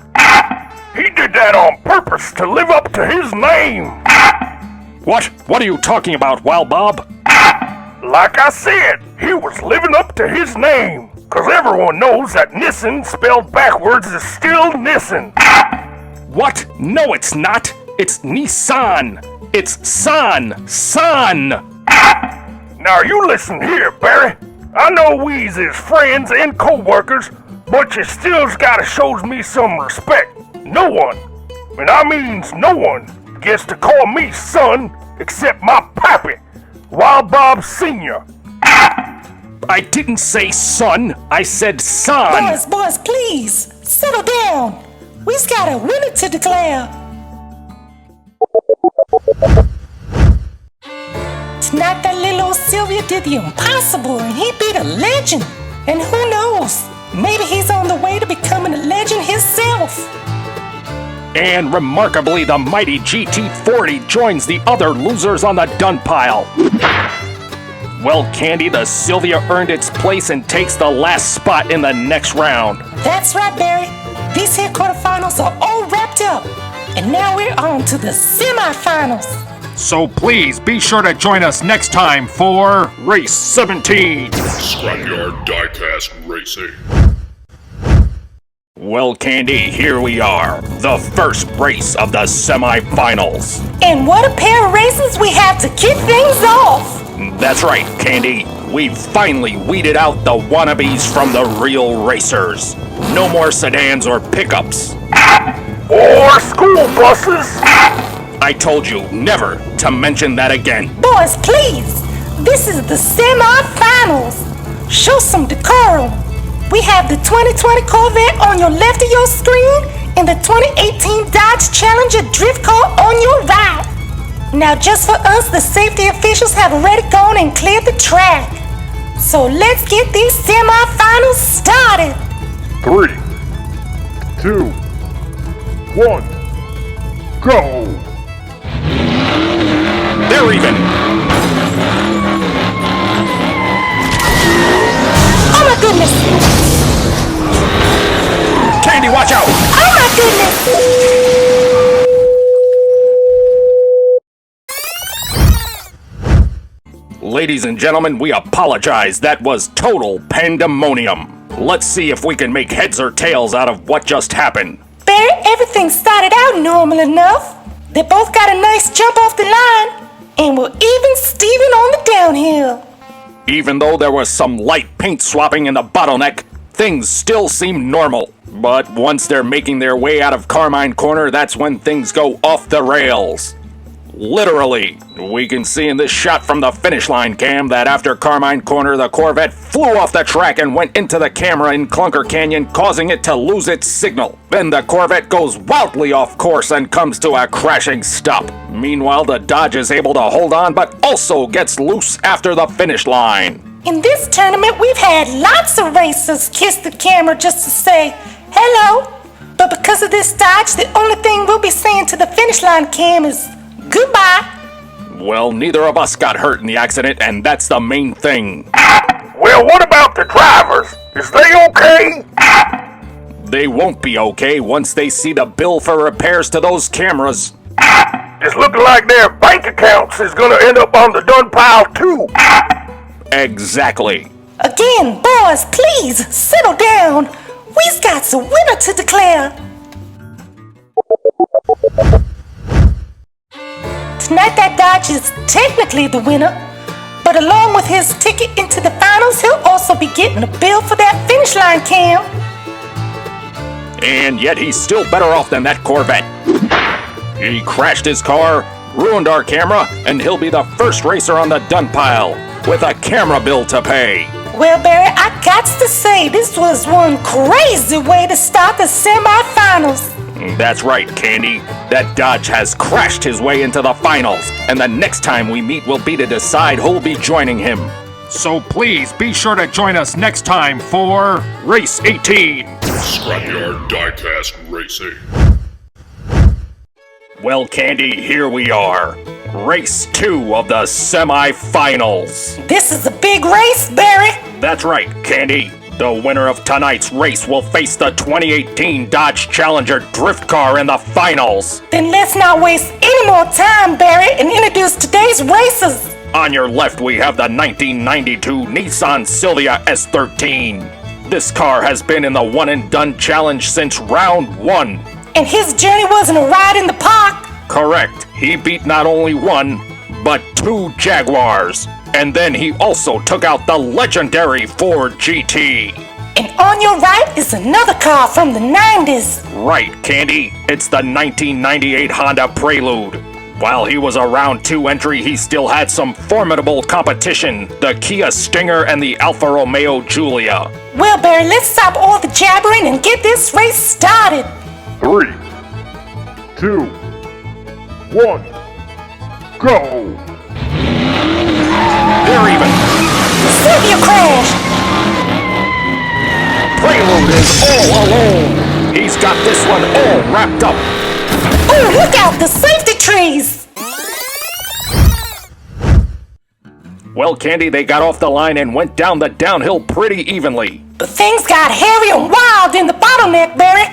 He did that on purpose to live up to his name. What? What are you talking about, Wild Bob? Like I said, he was living up to his name. Cause everyone knows that Nissan spelled backwards is still Nissan. What? No, it's not. It's Nissan. It's San. Now you listen here, Barry. I know we's is friends and co-workers, but you still's gotta shows me some respect. No one, and I means no one, gets to call me son except my pappy, Wild Bob Sr. I didn't say son. I said son. Boys, please, settle down. We's got a winner to declare. Tonight that little old Sylvia did the impossible and he beat a legend. And who knows, maybe he's on the way to becoming a legend himself. And remarkably, the mighty GT40 joins the other losers on the dun pile. Well, Candy, the Sylvia earned its place and takes the last spot in the next round. That's right, Barry. These here quarterfinals are all wrapped up. And now we're on to the semifinals. So please be sure to join us next time for Race 17. Scrapyard Diecast Racing. Well, Candy, here we are. The first race of the semifinals. And what a pair of races we have to kick things off. That's right, Candy. We've finally weeded out the wannabes from the real racers. No more sedans or pickups. Or school buses. I told you never to mention that again. Boys, please. This is the semi-finals. Show some decorum. We have the 2020 Corvette on your left of your screen and the 2018 Dodge Challenger drift car on your right. Now, just for us, the safety officials have already gone and cleared the track. So let's get these semi-finals started. 3, 2, 1, go! They're even. Oh my goodness! Candy, watch out! Oh my goodness! Ladies and gentlemen, we apologize. That was total pandemonium. Let's see if we can make heads or tails out of what just happened. Barry, everything started out normal enough. They both got a nice jump off the line, and were even Steven on the downhill. Even though there was some light paint swapping in the bottleneck, things still seem normal. But once they're making their way out of Carmine Corner, that's when things go off the rails. Literally. We can see in this shot from the finish line cam that after Carmine Corner, the Corvette flew off the track and went into the camera in Clunker Canyon, causing it to lose its signal. Then the Corvette goes wildly off course and comes to a crashing stop. Meanwhile, the Dodge is able to hold on, but also gets loose after the finish line. In this tournament, we've had lots of racers kiss the camera just to say hello. But because of this Dodge, the only thing we'll be saying to the finish line cam is goodbye. Well, neither of us got hurt in the accident, and that's the main thing. Well, what about the drivers? Is they okay? They won't be okay once they see the bill for repairs to those cameras. It's looking like their bank accounts is gonna end up on the dun pile too. Exactly. Again, boys, please settle down. We've got a winner to declare. Tonight that Dodge is technically the winner, but along with his ticket into the finals, he'll also be getting a bill for that finish line cam. And yet he's still better off than that Corvette. He crashed his car, ruined our camera, and he'll be the first racer on the dun pile with a camera bill to pay. Well, Barry, I got to say, this was one crazy way to start the semifinals. That's right, Candy. That Dodge has crashed his way into the finals, and the next time we meet will be to decide who'll be joining him. So please be sure to join us next time for Race 18. Scrapyard Diecast Racing. Well, Candy, here we are. Race 2 of the semifinals. This is a big race, Barry. That's right, Candy. The winner of tonight's race will face the 2018 Dodge Challenger drift car in the finals. Then let's not waste any more time, Barry, and introduce today's racers. On your left, we have the 1992 Nissan Silvia S13. This car has been in the One and Done Challenge since round 1. And his journey wasn't a ride in the park. Correct. He beat not only one, but 2 Jaguars. And then he also took out the legendary Ford GT. And on your right is another car from the 90s. Right, Candy. It's the 1998 Honda Prelude. While he was a round 2 entry, he still had some formidable competition, the Kia Stinger and the Alfa Romeo Giulia. Well, Barry, let's stop all the jabbering and get this race started. 3, 2, 1, go! They're even. Sylvia crashed. Prelude is all alone. He's got this one all wrapped up. Oh, look out, the safety trees. Well, Candy, they got off the line and went down the downhill pretty evenly. But things got hairy and wild in the bottleneck, Barry.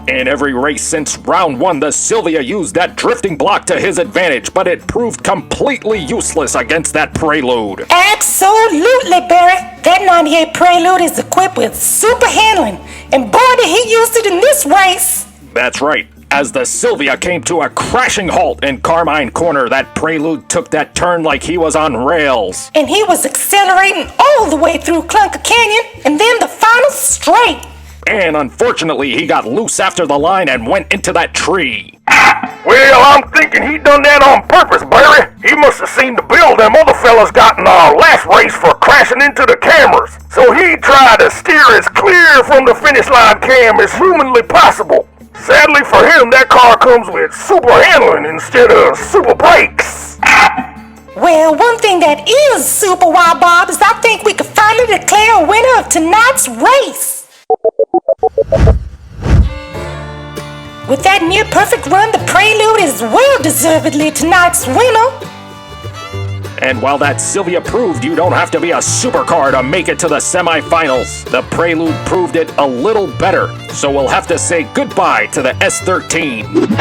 In every race since round 1, the Silvia used that drifting block to his advantage, but it proved completely useless against that Prelude. Absolutely, Barry. That 98 Prelude is equipped with super handling, and boy, did he use it in this race. That's right. As the Silvia came to a crashing halt in Carmine Corner, that Prelude took that turn like he was on rails. And he was accelerating all the way through Clunker Canyon, and then the final straight. And unfortunately, he got loose after the line and went into that tree. Well, I'm thinking he done that on purpose, Barry. He must have seen the bill them other fellas got in our last race for crashing into the cameras. So he tried to steer as clear from the finish line cam as humanly possible. Sadly for him, that car comes with super handling instead of super brakes. Well, one thing that is super wild, Bob, is I think we could finally declare a winner of tonight's race. With that near-perfect run, the Prelude is well-deservedly tonight's winner. And while that Silvia proved you don't have to be a supercar to make it to the semifinals, the Prelude proved it a little better. So we'll have to say goodbye to the S13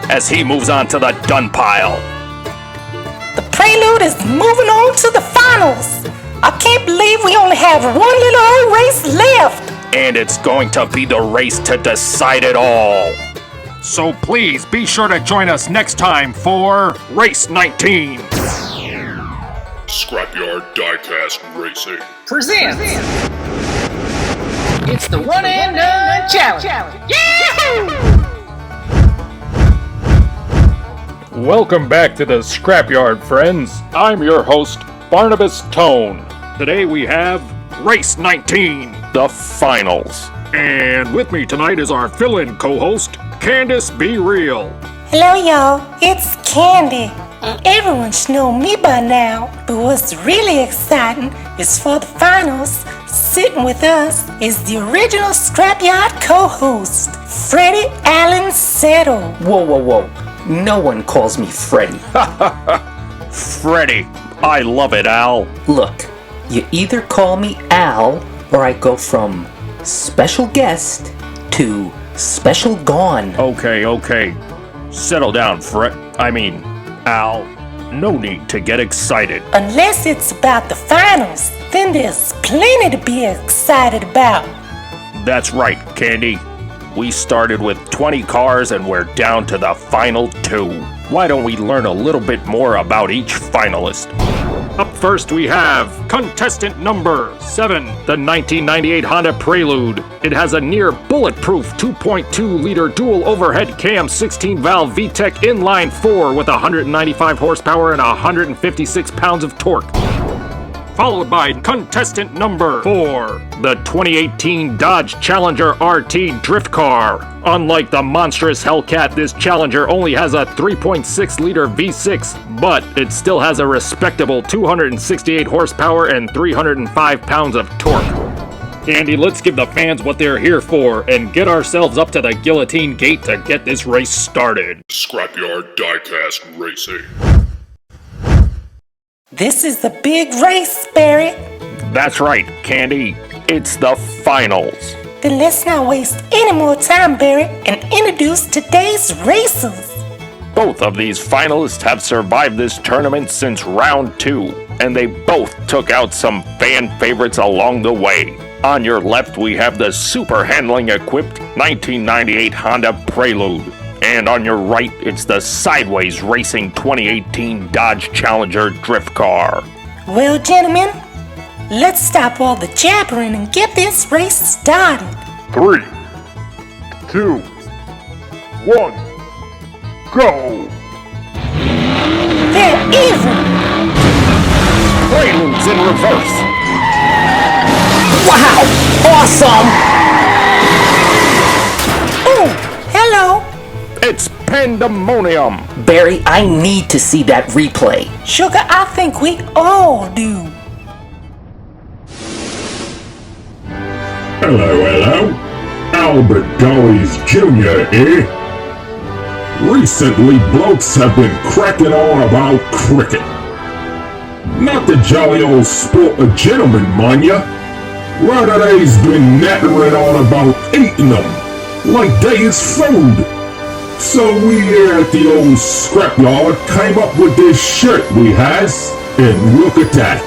as he moves on to the done pile. The Prelude is moving on to the finals. I can't believe we only have one little old race left. And it's going to be the race to decide it all. So please be sure to join us next time for Race 19. Scrapyard Diecast Racing. Presents. It's the One and Done Challenge. Yahoo! Welcome back to the Scrapyard, friends. I'm your host, Barnabas Tone. Today we have Race 19, the finals. And with me tonight is our fill-in co-host, Candice B. Real. Hello, y'all. It's Candy. Everyone should know me by now, but what's really exciting is for the finals, sitting with us is the original Scrapyard co-host, Freddie Allen Settle. Whoa, whoa, whoa. No one calls me Freddy. Freddie, I love it, Al. Look, you either call me Al, or I go from special guest to special gone. Okay. Settle down, Al. No need to get excited. Unless it's about the finals, then there's plenty to be excited about. That's right, Candy. We started with 20 cars and we're down to the final 2. Why don't we learn a little bit more about each finalist? Up first we have contestant number 7, the 1998 Honda Prelude. It has a near bulletproof 2.2-liter dual overhead cam 16-valve VTEC inline 4 with 195 horsepower and 156 pounds of torque. followed by contestant number 4, the 2018 Dodge Challenger RT Drift Car. Unlike the monstrous Hellcat, this Challenger only has a 3.6-liter V6, but it still has a respectable 268 horsepower and 305 pounds of torque. Candy, let's give the fans what they're here for and get ourselves up to the guillotine gate to get this race started. Scrapyard Diecast Racing. This is the big race, Barry. That's right, Candy. It's the finals. Then let's not waste any more time, Barry, and introduce today's racers. Both of these finalists have survived this tournament since round 2, and they both took out some fan favorites along the way. On your left, we have the super handling equipped 1998 Honda Prelude. And on your right, it's the sideways racing 2018 Dodge Challenger drift car. Well, gentlemen, let's stop all the jabbering and get this race started. 3, 2, 1, go! They're even. Preludes in reverse. Wow! Awesome! Oh, hello. It's pandemonium. Barry, I need to see that replay. Sugah, I think we all do. Hello. Albert Dollies Jr. here. Recently, blokes have been cracking on about cricket. Not the jolly old sport of gentlemen, mind ya. Rather, they's been nattering on about eating them, like they is food. So we here at the old scrapyard came up with this shirt we has, and look at that.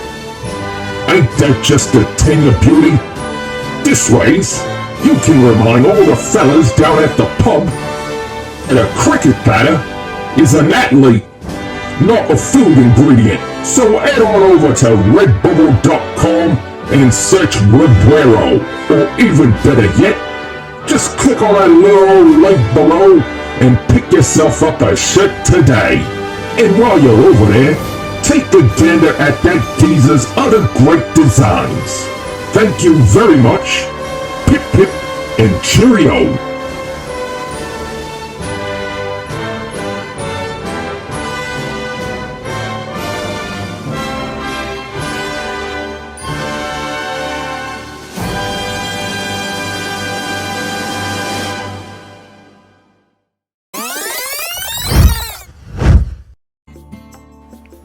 Ain't that just a thing of beauty? This ways, you can remind all the fellas down at the pub that a cricket batter is an athlete, not a food ingredient. So head on over to redbubble.com and search Librero, or even better yet, just click on that little old link below and pick yourself up a shirt today. And while you're over there, take a gander at that geezer's other great designs. Thank you very much. Pip pip and cheerio.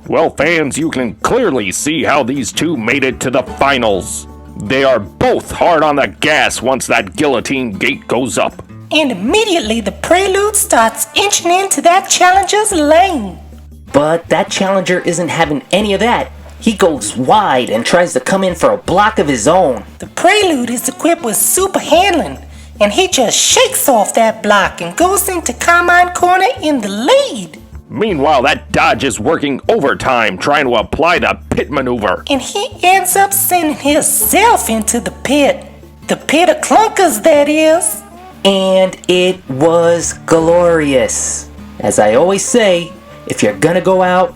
Well, fans, you can clearly see how these two made it to the finals. They are both hard on the gas once that guillotine gate goes up. And immediately the Prelude starts inching into that Challenger's lane. But that Challenger isn't having any of that. He goes wide and tries to come in for a block of his own. The Prelude is equipped with super handling, and he just shakes off that block and goes into Carmine Corner in the lead. Meanwhile, that Dodge is working overtime trying to apply the pit maneuver. And he ends up sending himself into the pit. The pit of clunkers, that is. And it was glorious. As I always say, if you're gonna go out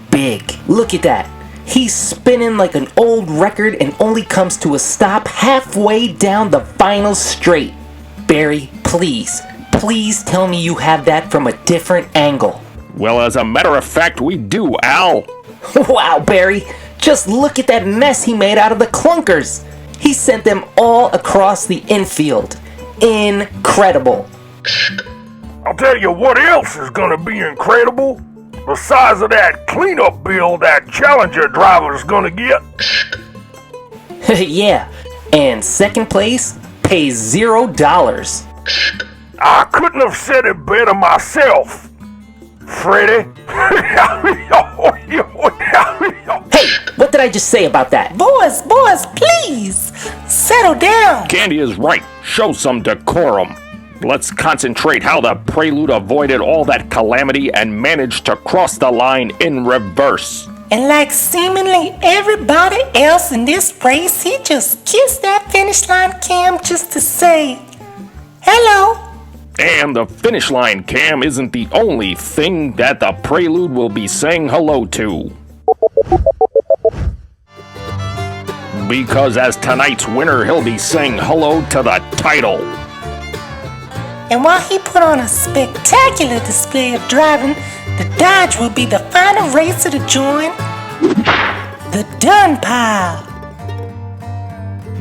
big. Look at that. He's spinning like an old record and only comes to a stop halfway down the final straight. Barry, please tell me you have that from a different angle. Well, as a matter of fact, we do, Al. Wow, Barry, just look at that mess he made out of the clunkers. He sent them all across the infield. Incredible. I'll tell you what else is gonna be incredible. The size of that cleanup bill that Challenger driver's gonna get. Yeah, and second place pays $0. I couldn't have said it better myself, Freddy. Hey, what did I just say about that? Boys, please, settle down. Candy is right. Show some decorum. Let's concentrate how the Prelude avoided all that calamity and managed to cross the line in reverse. And like seemingly everybody else in this race, he just kissed that finish line cam just to say, hello. And the finish line cam isn't the only thing that the Prelude will be saying hello to. because as tonight's winner, he'll be saying hello to the title. And while he put on a spectacular display of driving, the Dodge will be the final racer to join the Dun Pile.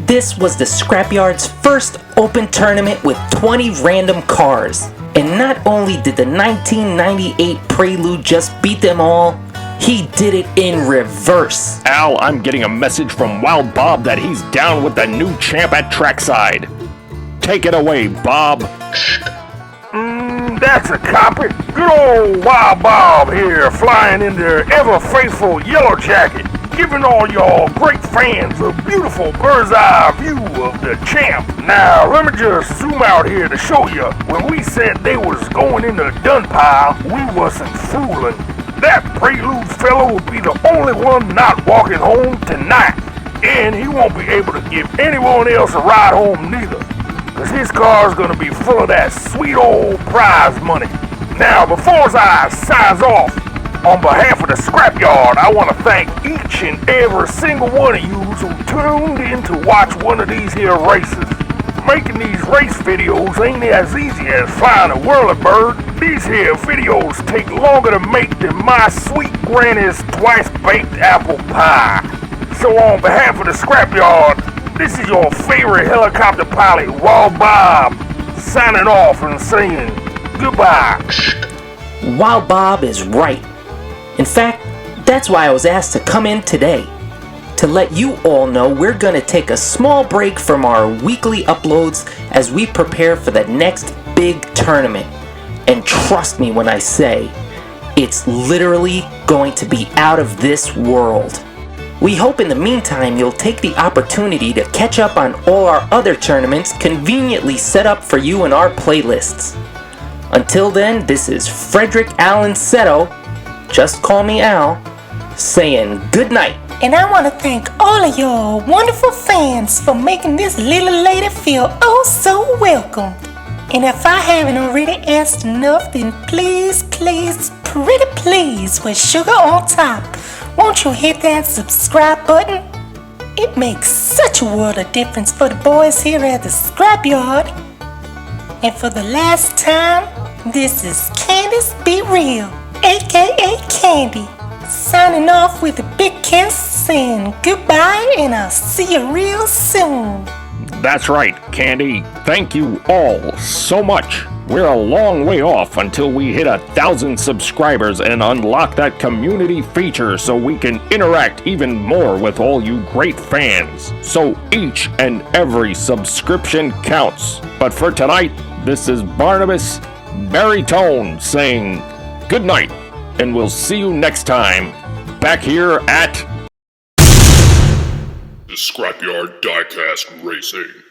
This was the Scrapyard's first open tournament with 20 random cars. And not only did the 1998 Prelude just beat them all, he did it in reverse. Al, I'm getting a message from Wild Bob that he's down with the new champ at trackside. Take it away, Bob. That's a copy. Good old Wild Bob here, flying in their ever-faithful Yellow Jacket, giving all y'all great fans a beautiful bird's-eye view of the champ. Now, let me just zoom out here to show you. When we said they was going in the dun pile, we wasn't fooling. That Prelude fellow will be the only one not walking home tonight, and he won't be able to give anyone else a ride home neither, because his car's gonna be full of that sweet old prize money. Now, before I signs off, on behalf of the Scrapyard, I want to thank each and every single one of you who tuned in to watch one of these here races. Making these race videos ain't as easy as flying a whirlybird. These here videos take longer to make than my sweet granny's twice-baked apple pie. So on behalf of the Scrapyard, this is your favorite helicopter pilot, Wild Bob, signing off and saying goodbye. Wild Bob is right. In fact, that's why I was asked to come in today. To let you all know we're gonna take a small break from our weekly uploads as we prepare for the next big tournament. And trust me when I say, it's literally going to be out of this world. We hope in the meantime you'll take the opportunity to catch up on all our other tournaments conveniently set up for you in our playlists. Until then, this is Frederick Allen Seto, just call me Al, saying good night. And I want to thank all of y'all wonderful fans for making this little lady feel oh so welcome. And if I haven't already asked enough, then please, please, pretty please, with Sugah on top, won't you hit that subscribe button? It makes such a world of difference for the boys here at the Scrapyard. And for the last time, this is Candice B, aka Candy, signing off with a big kiss, saying goodbye, and I'll see you real soon. That's right, Candy. Thank you all so much. We're a long way off until we hit 1,000 subscribers and unlock that community feature so we can interact even more with all you great fans. So each and every subscription counts. But for tonight, this is Barnabas Baritone saying good night, and we'll see you next time back here at The Scrapyard Diecast Racing.